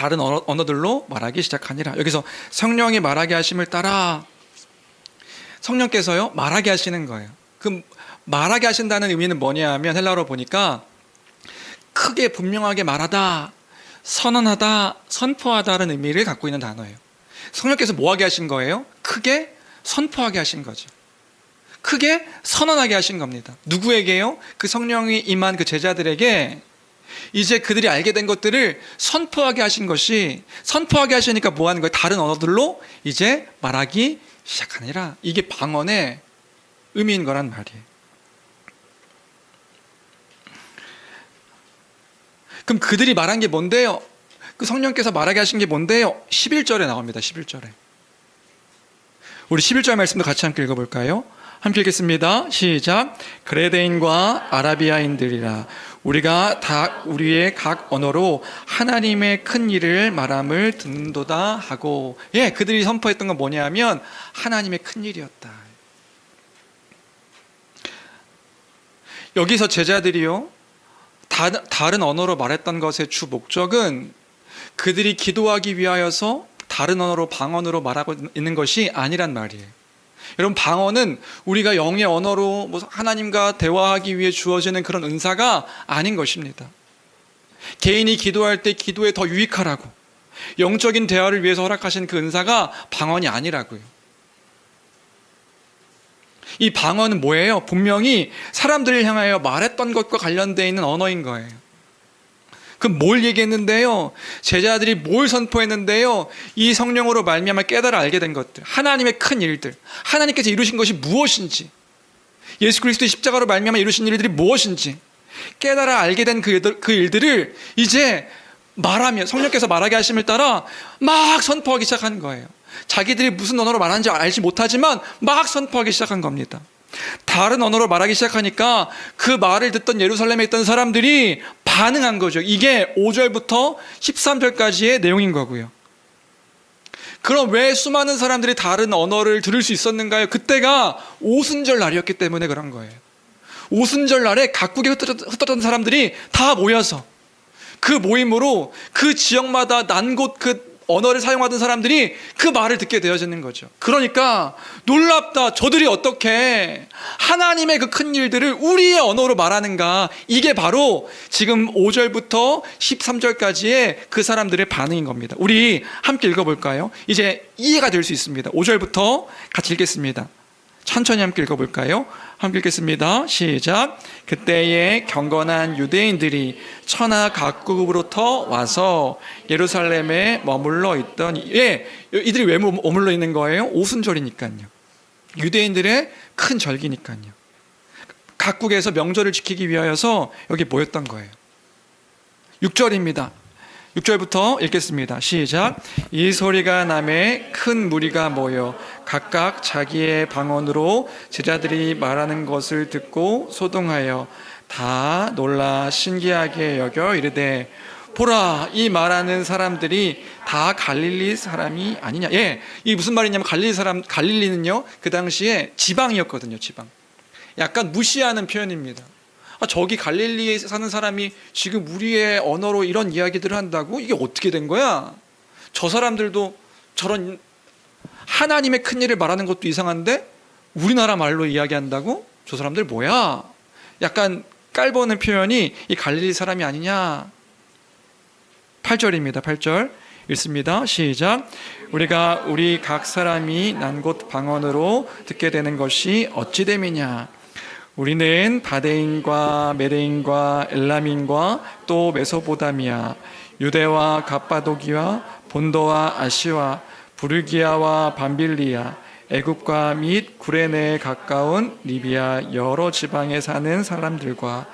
다른 언어들로 말하기 시작하니라. 여기서 성령이 말하게 하심을 따라 성령께서요 말하게 하시는 거예요. 그 말하게 하신다는 의미는 뭐냐 하면 헬라어로 보니까 크게 분명하게 말하다, 선언하다, 선포하다라는 의미를 갖고 있는 단어예요. 성령께서 뭐하게 하신 거예요? 크게 선포하게 하신 거죠. 크게 선언하게 하신 겁니다. 누구에게요? 그 성령이 임한 그 제자들에게 이제 그들이 알게 된 것들을 선포하게 하신 것이, 선포하게 하시니까 뭐 하는 거예요? 다른 언어들로 이제 말하기 시작하니라. 이게 방언의 의미인 거란 말이에요. 그럼 그들이 말한 게 뭔데요? 그 성령께서 말하게 하신 게 뭔데요? 11절에 나옵니다. 11절에. 우리 11절 말씀도 같이 함께 읽어볼까요? 함께 읽겠습니다. 시작. 그레데인과 아라비아인들이라 우리가 다 우리의 각 언어로 하나님의 큰 일을 말함을 듣는도다 하고, 그들이 선포했던 건 뭐냐면 하나님의 큰 일이었다. 여기서 제자들이요 다른 언어로 말했던 것의 주 목적은 그들이 기도하기 위하여서 다른 언어로 방언으로 말하고 있는 것이 아니란 말이에요. 여러분, 방언은 우리가 영의 언어로 하나님과 대화하기 위해 주어지는 그런 은사가 아닌 것입니다. 개인이 기도할 때 기도에 더 유익하라고 영적인 대화를 위해서 허락하신 그 은사가 방언이 아니라고요. 이 방언은 뭐예요? 분명히 사람들을 향하여 말했던 것과 관련되어 있는 언어인 거예요. 그럼 뭘 얘기했는데요? 제자들이 뭘 선포했는데요? 이 성령으로 말미암아 깨달아 알게 된 것들, 하나님의 큰 일들, 하나님께서 이루신 것이 무엇인지, 예수 그리스도의 십자가로 말미암아 이루신 일들이 무엇인지 깨달아 알게 된 그 일들을 이제 말하며 성령께서 말하게 하심을 따라 막 선포하기 시작한 거예요. 자기들이 무슨 언어로 말하는지 알지 못하지만 막 선포하기 시작한 겁니다. 다른 언어로 말하기 시작하니까 그 말을 듣던 예루살렘에 있던 사람들이 반응한 거죠. 이게 5절부터 13절까지의 내용인 거고요. 그럼 왜 수많은 사람들이 다른 언어를 들을 수 있었는가요? 그때가 오순절 날이었기 때문에 그런 거예요. 오순절 날에 각국에 흩어졌던 사람들이 다 모여서 그 모임으로 그 지역마다 난곳 그 언어를 사용하던 사람들이 그 말을 듣게 되어지는 거죠. 그러니까 놀랍다. 저들이 어떻게 하나님의 그 큰 일들을 우리의 언어로 말하는가. 이게 바로 지금 5절부터 13절까지의 그 사람들의 반응인 겁니다. 우리 함께 읽어볼까요? 이제 이해가 될 수 있습니다. 5절부터 같이 읽겠습니다. 천천히 함께 읽어볼까요? 함께 읽겠습니다. 시작. 그때에 경건한 유대인들이 천하 각국으로부터 와서 예루살렘에 머물러 있더니, 이들이 왜 머물러 있는 거예요? 오순절이니까요. 유대인들의 큰 절기니까요. 각국에서 명절을 지키기 위하여서 여기 모였던 거예요. 6절입니다. 6절부터 읽겠습니다. 시작. 이 소리가 나매 큰 무리가 모여 각각 자기의 방언으로 제자들이 말하는 것을 듣고 소동하여 다 놀라 신기하게 여겨 이르되, 보라, 이 말하는 사람들이 다 갈릴리 사람이 아니냐. 이 무슨 말이냐면 갈릴리는요 그 당시에 지방이었거든요. 지방. 약간 무시하는 표현입니다. 저기 갈릴리에 사는 사람이 지금 우리의 언어로 이런 이야기들을 한다고? 이게 어떻게 된 거야? 저 사람들도 저런 하나님의 큰 일을 말하는 것도 이상한데 우리나라 말로 이야기한다고? 저 사람들 뭐야? 약간 깔보는 표현이 이 갈릴리 사람이 아니냐. 8절입니다. 8절 읽습니다. 시작. 우리가 우리 각 사람이 난 곳 방언으로 듣게 되는 것이 어찌 됨이냐. 우리는 바데인과 메데인과 엘람인과 또 메소포타미아, 유대와 갑바도기와 본도와 아시와 부르기아와 밤빌리아, 애굽과 및 구레네에 가까운 리비아 여러 지방에 사는 사람들과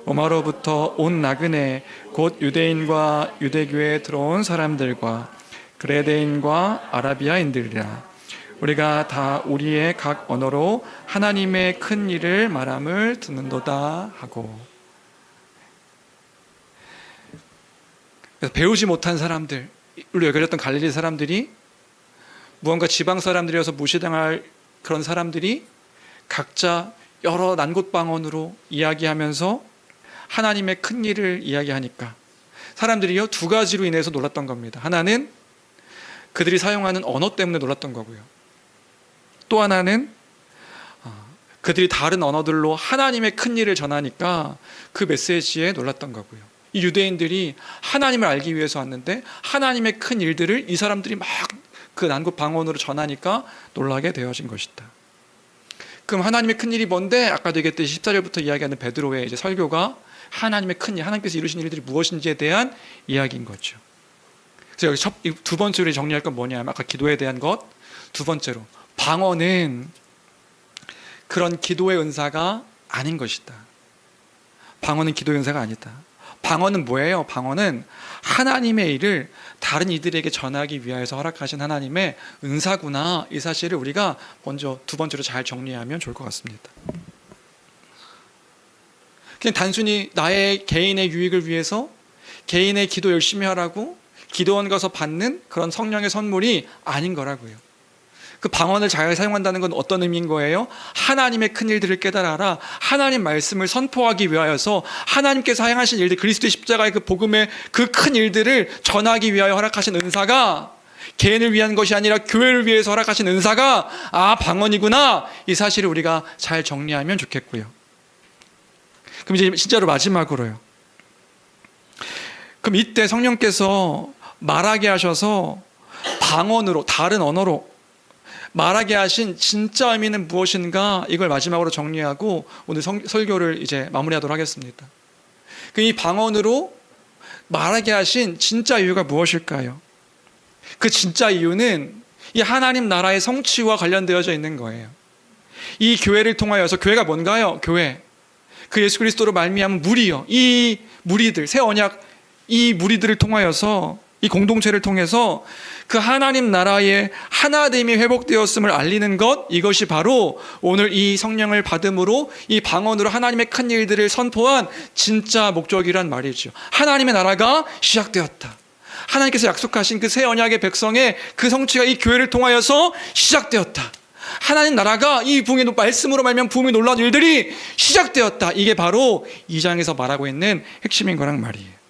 로마로부터 온 나그네 곧 유대인과 유대교에 들어온 사람들과 그레데인과 아라비아인들이라. 우리가 다 우리의 각 언어로 하나님의 큰 일을 말함을 듣는도다 하고. 그래서 배우지 못한 사람들, 우리 여겨졌던 갈릴리 사람들이 무언가 지방 사람들이어서 무시당할 그런 사람들이 각자 여러 난곳 방언으로 이야기하면서 하나님의 큰 일을 이야기하니까 사람들이요, 두 가지로 인해서 놀랐던 겁니다. 하나는 그들이 사용하는 언어 때문에 놀랐던 거고요. 또 하나는 그들이 다른 언어들로 하나님의 큰 일을 전하니까 그 메시지에 놀랐던 거고요. 이 유대인들이 하나님을 알기 위해서 왔는데 하나님의 큰 일들을 이 사람들이 막 그 난국 방언으로 전하니까 놀라게 되어진 것이다. 그럼 하나님의 큰 일이 뭔데? 아까도 얘기했듯이 14절부터 이야기하는 베드로의 이제 설교가 하나님의 큰 일, 하나님께서 이루신 일들이 무엇인지에 대한 이야기인 거죠. 그래서 여기 두 번째로 정리할 건 뭐냐면 아까 기도에 대한 것, 두 번째로 방언은 그런 기도의 은사가 아닌 것이다. 방언은 기도의 은사가 아니다. 방언은 뭐예요? 방언은 하나님의 일을 다른 이들에게 전하기 위하여서 허락하신 하나님의 은사구나, 이 사실을 우리가 먼저 두 번째로 잘 정리하면 좋을 것 같습니다. 그냥 단순히 나의 개인의 유익을 위해서 개인의 기도 열심히 하라고 기도원 가서 받는 그런 성령의 선물이 아닌 거라고요. 그 방언을 잘 사용한다는 건 어떤 의미인 거예요? 하나님의 큰 일들을 깨달아라. 하나님 말씀을 선포하기 위하여서 하나님께서 행하신 일들, 그리스도의 십자가의 그 복음의 그 큰 일들을 전하기 위하여 허락하신 은사가 개인을 위한 것이 아니라 교회를 위해서 허락하신 은사가 방언이구나, 이 사실을 우리가 잘 정리하면 좋겠고요. 그럼 이제 진짜로 마지막으로요. 그럼 이때 성령께서 말하게 하셔서 방언으로, 다른 언어로 말하게 하신 진짜 의미는 무엇인가, 이걸 마지막으로 정리하고 오늘 설교를 이제 마무리하도록 하겠습니다. 이 방언으로 말하게 하신 진짜 이유가 무엇일까요? 그 진짜 이유는 이 하나님 나라의 성취와 관련되어져 있는 거예요. 이 교회를 통하여서, 교회가 뭔가요? 교회, 그 예수 그리스도로 말미암은 무리요, 이 무리들, 새 언약 이 무리들을 통하여서, 이 공동체를 통해서 그 하나님 나라의 하나됨이 회복되었음을 알리는 것, 이것이 바로 오늘 이 성령을 받음으로 이 방언으로 하나님의 큰 일들을 선포한 진짜 목적이란 말이죠. 하나님의 나라가 시작되었다. 하나님께서 약속하신 그 새 언약의 백성의 그 성취가 이 교회를 통하여서 시작되었다. 하나님 나라가 이 부흥의 말씀으로 말미암아 부흥의 놀라운 일들이 시작되었다. 이게 바로 2장에서 말하고 있는 핵심인 거란 말이에요.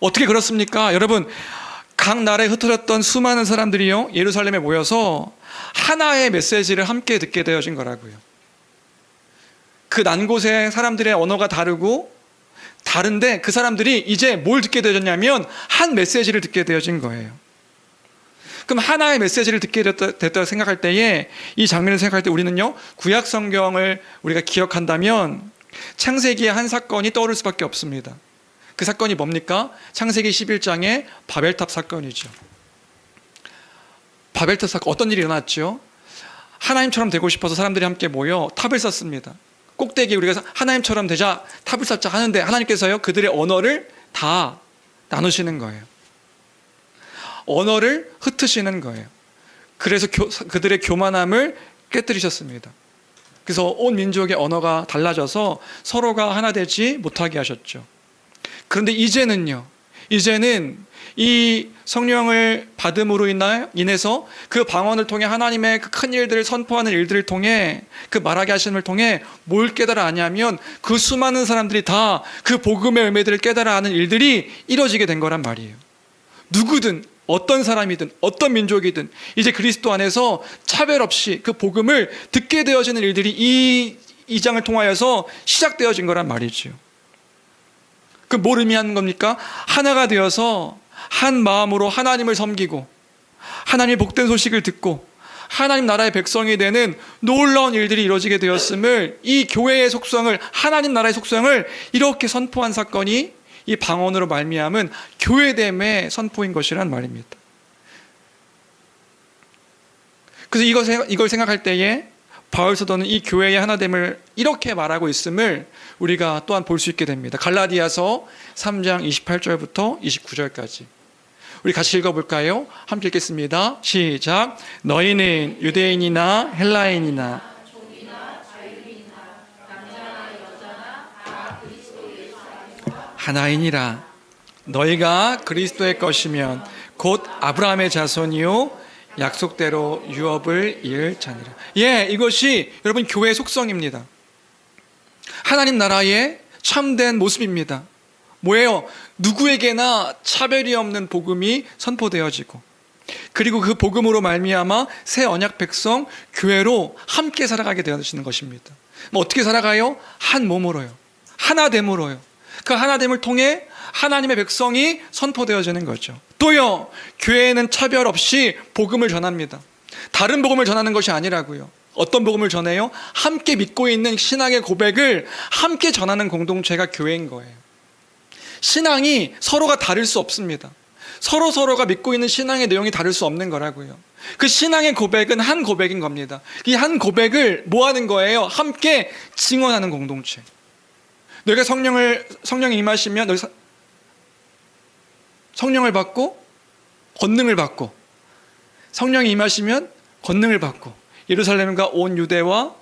어떻게 그렇습니까? 여러분, 각 나라에 흩어졌던 수많은 사람들이요, 예루살렘에 모여서 하나의 메시지를 함께 듣게 되어진 거라고요. 그 난 곳의 사람들의 언어가 다른데 그 사람들이 이제 뭘 듣게 되어졌냐면 한 메시지를 듣게 되어진 거예요. 그럼 하나의 메시지를 듣게 됐다 생각할 때에, 이 장면을 생각할 때 우리는요, 구약 성경을 우리가 기억한다면 창세기의 한 사건이 떠오를 수밖에 없습니다. 그 사건이 뭡니까? 창세기 11장의 바벨탑 사건이죠. 바벨탑 사건, 어떤 일이 일어났죠? 하나님처럼 되고 싶어서 사람들이 함께 모여 탑을 쌓습니다. 꼭대기에 우리가 하나님처럼 되자, 탑을 쌓자 하는데 하나님께서요, 그들의 언어를 다 나누시는 거예요. 언어를 흩으시는 거예요. 그래서 그들의 교만함을 깨뜨리셨습니다. 그래서 온 민족의 언어가 달라져서 서로가 하나 되지 못하게 하셨죠. 그런데 이제는 이 성령을 받음으로 인해서 그 방언을 통해 하나님의 그 큰 일들을 선포하는 일들을 통해, 그 말하게 하심을 통해 뭘 깨달아 하냐면 그 수많은 사람들이 다 그 복음의 의미들을 깨달아 하는 일들이 이루어지게 된 거란 말이에요. 누구든, 어떤 사람이든, 어떤 민족이든 이제 그리스도 안에서 차별 없이 그 복음을 듣게 되어지는 일들이 이 장을 통하여서 시작되어진 거란 말이죠. 그 뭘 의미하는 겁니까? 하나가 되어서 한 마음으로 하나님을 섬기고 하나님의 복된 소식을 듣고 하나님 나라의 백성이 되는 놀라운 일들이 이루어지게 되었음을, 이 교회의 속성을, 하나님 나라의 속성을 이렇게 선포한 사건이 이 방언으로 말미암은 교회됨의 선포인 것이란 말입니다. 그래서 이걸 생각할 때에 바울 사도는 이 교회의 하나됨을 이렇게 말하고 있음을 우리가 또한 볼 수 있게 됩니다. 갈라디아서 3장 28절부터 29절까지 우리 같이 읽어볼까요? 함께 읽겠습니다. 시작. 너희는 유대인이나 헬라인이나 하나이니라. 너희가 그리스도의 것이면 곧 아브라함의 자손이요 약속대로 유업을 이을 자니라. 이것이 여러분 교회의 속성입니다. 하나님 나라의 참된 모습입니다. 뭐예요? 누구에게나 차별이 없는 복음이 선포되어지고, 그리고 그 복음으로 말미암아 새 언약 백성 교회로 함께 살아가게 되어지는 것입니다. 뭐 어떻게 살아가요? 한 몸으로요. 하나됨으로요. 그 하나됨을 통해 하나님의 백성이 선포되어지는 거죠. 또요, 교회에는 차별 없이 복음을 전합니다. 다른 복음을 전하는 것이 아니라고요. 어떤 복음을 전해요? 함께 믿고 있는 신앙의 고백을 함께 전하는 공동체가 교회인 거예요. 신앙이 서로가 다를 수 없습니다. 서로가 믿고 있는 신앙의 내용이 다를 수 없는 거라고요. 그 신앙의 고백은 한 고백인 겁니다. 이 한 고백을 뭐 하는 거예요? 함께 증언하는 공동체. 너희가 성령이 임하시면 너희 성령을 받고 권능을 받고, 성령이 임하시면 권능을 받고 예루살렘과 온 유대와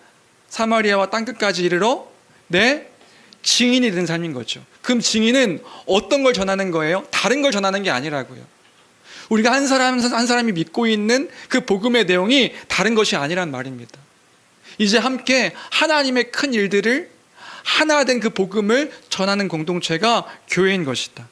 사마리아와 땅끝까지 이르러 내 증인이 된 삶인 거죠. 그럼 증인은 어떤 걸 전하는 거예요? 다른 걸 전하는 게 아니라고요. 우리가 한 사람이 믿고 있는 그 복음의 내용이 다른 것이 아니란 말입니다. 이제 함께 하나님의 큰 일들을, 하나 된 그 복음을 전하는 공동체가 교회인 것이다.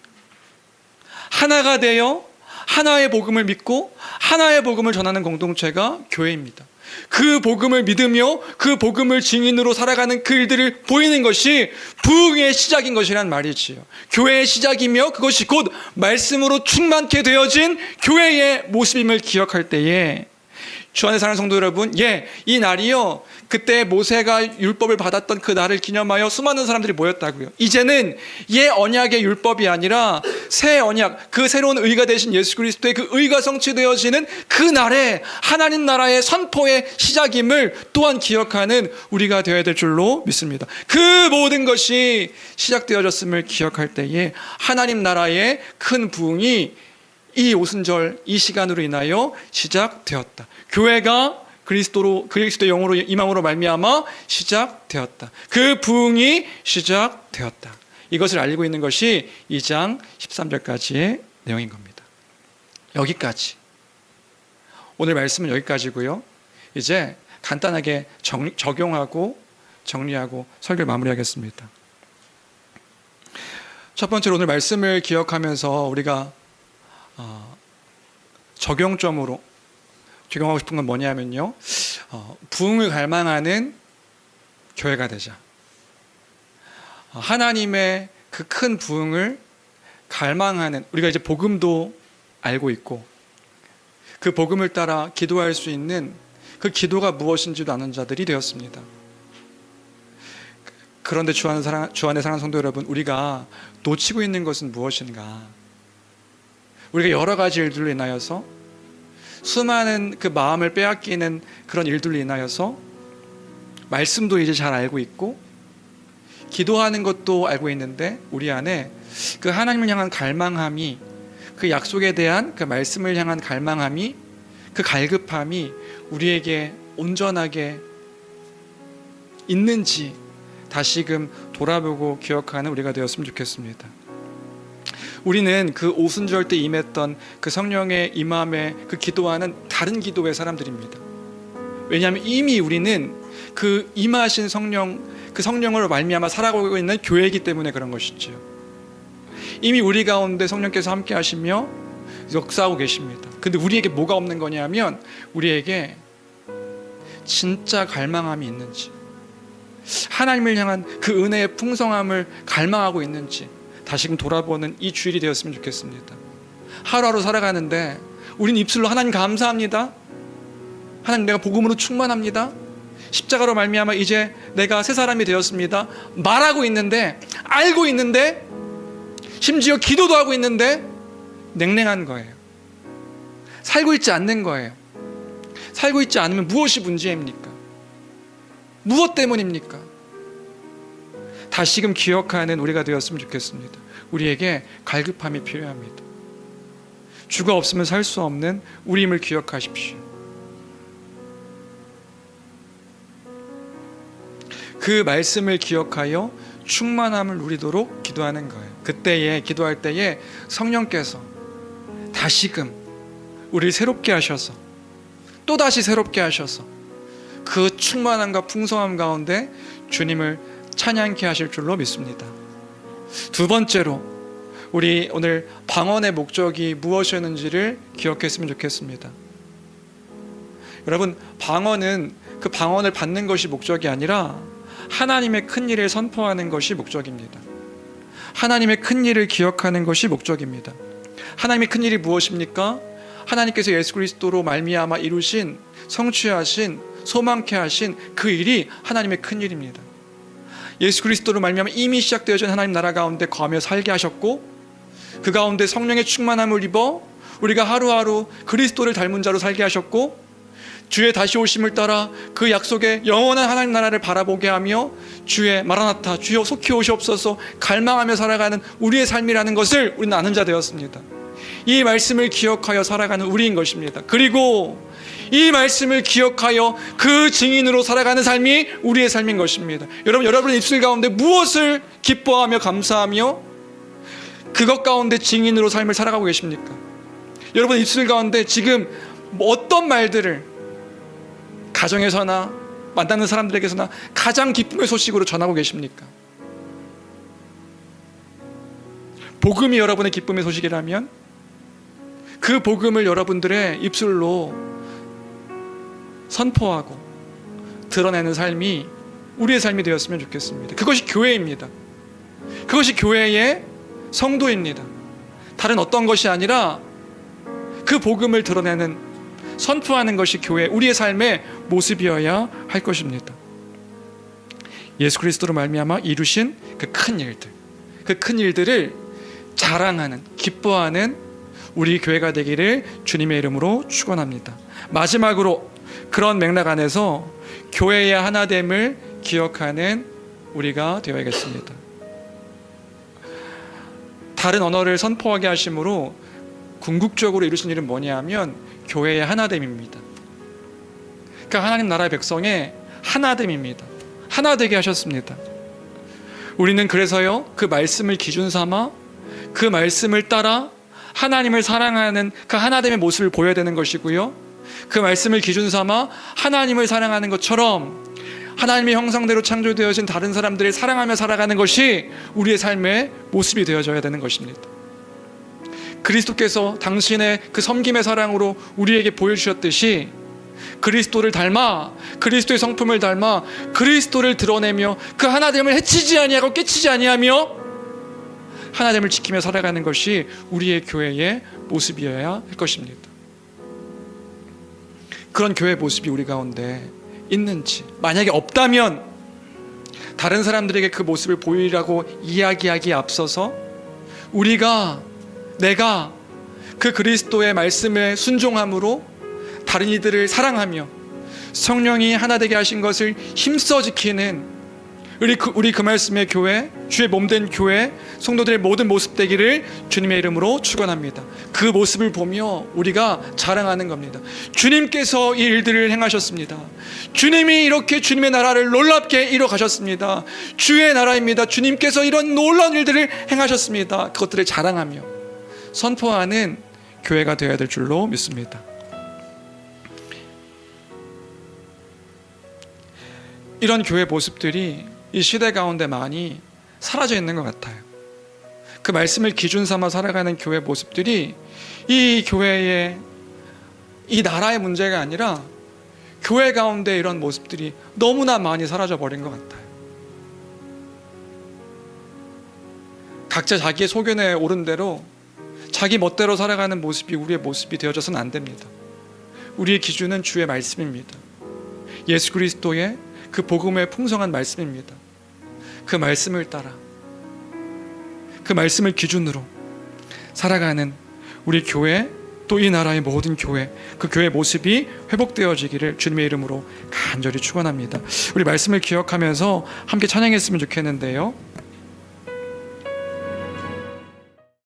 하나가 되어 하나의 복음을 믿고 하나의 복음을 전하는 공동체가 교회입니다. 그 복음을 믿으며 그 복음을 증인으로 살아가는 그 일들을 보이는 것이 부흥의 시작인 것이란 말이지요. 교회의 시작이며 그것이 곧 말씀으로 충만케 되어진 교회의 모습임을 기억할 때에, 주 안에 사랑하는 성도 여러분, 이 날이요, 그때 모세가 율법을 받았던 그 날을 기념하여 수많은 사람들이 모였다고요. 이제는 옛 언약의 율법이 아니라 새 언약, 그 새로운 의가 되신 예수 그리스도의 그 의가 성취되어지는 그 날에 하나님 나라의 선포의 시작임을 또한 기억하는 우리가 되어야 될 줄로 믿습니다. 그 모든 것이 시작되어졌음을 기억할 때에 하나님 나라의 큰 부흥이 이 오순절, 이 시간으로 인하여 시작되었다. 교회가 그리스도의 영으로 임함으로 말미암아 시작되었다. 그 부흥이 시작되었다. 이것을 알고 있는 것이 2장 13절까지의 내용인 겁니다. 여기까지. 오늘 말씀은 여기까지고요. 이제 간단하게 적용하고 정리하고 설교를 마무리하겠습니다. 첫 번째로 오늘 말씀을 기억하면서 우리가 적용점으로 적용하고 싶은 건 뭐냐면요, 부흥을 갈망하는 교회가 되자. 하나님의 그 큰 부흥을 갈망하는, 우리가 이제 복음도 알고 있고 그 복음을 따라 기도할 수 있는 그 기도가 무엇인지도 아는 자들이 되었습니다. 그런데 주 안에 사랑하는 성도 여러분, 우리가 놓치고 있는 것은 무엇인가? 우리가 여러 가지 일들로 인하여서, 수많은 그 마음을 빼앗기는 그런 일들로 인하여서 말씀도 이제 잘 알고 있고 기도하는 것도 알고 있는데 우리 안에 그 하나님을 향한 갈망함이, 그 약속에 대한 그 말씀을 향한 갈망함이, 그 갈급함이 우리에게 온전하게 있는지 다시금 돌아보고 기억하는 우리가 되었으면 좋겠습니다. 우리는 그 오순절 때 임했던 그 성령의 임함에 그 기도와는 다른 기도의 사람들입니다. 왜냐하면 이미 우리는 그 임하신 성령, 그 성령으로 말미암아 살아가고 있는 교회이기 때문에 그런 것이죠. 이미 우리 가운데 성령께서 함께 하시며 역사하고 계십니다. 근데 우리에게 뭐가 없는 거냐면, 우리에게 진짜 갈망함이 있는지, 하나님을 향한 그 은혜의 풍성함을 갈망하고 있는지 다시금 돌아보는 이 주일이 되었으면 좋겠습니다. 하루하루 살아가는데 우린 입술로 하나님 감사합니다, 하나님 내가 복음으로 충만합니다, 십자가로 말미암아 이제 내가 새 사람이 되었습니다 말하고 있는데, 알고 있는데, 심지어 기도도 하고 있는데 냉랭한 거예요. 살고 있지 않는 거예요. 살고 있지 않으면 무엇이 문제입니까? 무엇 때문입니까? 다시금 기억하는 우리가 되었으면 좋겠습니다. 우리에게 갈급함이 필요합니다. 주가 없으면 살 수 없는 우리임을 기억하십시오. 그 말씀을 기억하여 충만함을 누리도록 기도하는 거예요. 그때에, 기도할 때에 성령께서 다시금 우리를 새롭게 하셔서, 또다시 새롭게 하셔서 그 충만함과 풍성함 가운데 주님을 찬양케 하실 줄로 믿습니다. 두 번째로, 우리 오늘 방언의 목적이 무엇이었는지를 기억했으면 좋겠습니다. 여러분, 방언은 그 방언을 받는 것이 목적이 아니라 하나님의 큰 일을 선포하는 것이 목적입니다. 하나님의 큰 일을 기억하는 것이 목적입니다. 하나님의 큰 일이 무엇입니까? 하나님께서 예수 그리스도로 말미암아 이루신, 성취하신, 소망케 하신 그 일이 하나님의 큰 일입니다. 예수 그리스도로 말미암아 이미 시작되어진 하나님 나라 가운데 거하며 살게 하셨고, 그 가운데 성령의 충만함을 입어 우리가 하루하루 그리스도를 닮은 자로 살게 하셨고, 주의 다시 오심을 따라 그 약속의 영원한 하나님 나라를 바라보게 하며 주의 마라나타, 주여 속히 오시옵소서 갈망하며 살아가는 우리의 삶이라는 것을 우리는 아는 자 되었습니다. 이 말씀을 기억하여 살아가는 우리인 것입니다. 그리고 이 말씀을 기억하여 그 증인으로 살아가는 삶이 우리의 삶인 것입니다. 여러분의 입술 가운데 무엇을 기뻐하며 감사하며 그것 가운데 증인으로 삶을 살아가고 계십니까? 여러분 입술 가운데 지금 어떤 말들을 가정에서나 만나는 사람들에게서나 가장 기쁨의 소식으로 전하고 계십니까? 복음이 여러분의 기쁨의 소식이라면 그 복음을 여러분들의 입술로 선포하고 드러내는 삶이 우리의 삶이 되었으면 좋겠습니다. 그것이 교회입니다. 그것이 교회의 성도입니다. 다른 어떤 것이 아니라 그 복음을 드러내는, 선포하는 것이 교회, 우리의 삶의 모습이어야 할 것입니다. 예수 그리스도로 말미암아 이루신 그 큰 일들, 그 큰 일들을 자랑하는, 기뻐하는 우리 교회가 되기를 주님의 이름으로 축원합니다. 마지막으로 그런 맥락 안에서 교회의 하나됨을 기억하는 우리가 되어야겠습니다. 다른 언어를 선포하게 하심으로 궁극적으로 이루신 일은 뭐냐 하면 교회의 하나됨입니다. 그러니까 하나님 나라의 백성의 하나됨입니다. 하나 되게 하셨습니다. 우리는 그래서요, 그 말씀을 기준 삼아 그 말씀을 따라 하나님을 사랑하는 그 하나됨의 모습을 보여야 되는 것이고요, 그 말씀을 기준 삼아 하나님을 사랑하는 것처럼 하나님의 형상대로 창조되어진 다른 사람들을 사랑하며 살아가는 것이 우리의 삶의 모습이 되어져야 되는 것입니다. 그리스도께서 당신의 그 섬김의 사랑으로 우리에게 보여주셨듯이 그리스도를 닮아, 그리스도의 성품을 닮아 그리스도를 드러내며 그 하나됨을 해치지 아니하고 깨치지 아니하며 하나됨을 지키며 살아가는 것이 우리의 교회의 모습이어야 할 것입니다. 그런 교회의 모습이 우리 가운데 있는지, 만약에 없다면 다른 사람들에게 그 모습을 보이라고 이야기하기에 앞서서 내가 그 그리스도의 말씀에 순종함으로 다른 이들을 사랑하며 성령이 하나 되게 하신 것을 힘써 지키는 우리 그 말씀의 교회, 주의 몸된 교회 성도들의 모든 모습 되기를 주님의 이름으로 축원합니다. 그 모습을 보며 우리가 자랑하는 겁니다. 주님께서 이 일들을 행하셨습니다. 주님이 이렇게 주님의 나라를 놀랍게 이뤄 가셨습니다. 주의 나라입니다. 주님께서 이런 놀라운 일들을 행하셨습니다. 그것들을 자랑하며 선포하는 교회가 되어야 될 줄로 믿습니다. 이런 교회 모습들이 이 시대 가운데 많이 사라져 있는 것 같아요. 그 말씀을 기준 삼아 살아가는 교회 모습들이 이 교회의, 이 나라의 문제가 아니라 교회 가운데 이런 모습들이 너무나 많이 사라져 버린 것 같아요. 각자 자기의 소견에 오른 대로 자기 멋대로 살아가는 모습이 우리의 모습이 되어져서는 안 됩니다. 우리의 기준은 주의 말씀입니다. 예수 그리스도의 그 복음의 풍성한 말씀입니다. 그 말씀을 따라, 그 말씀을 기준으로 살아가는 우리 교회, 또 이 나라의 모든 교회, 그 교회의 모습이 회복되어지기를 주님의 이름으로 간절히 축원합니다. 우리 말씀을 기억하면서 함께 찬양했으면 좋겠는데요.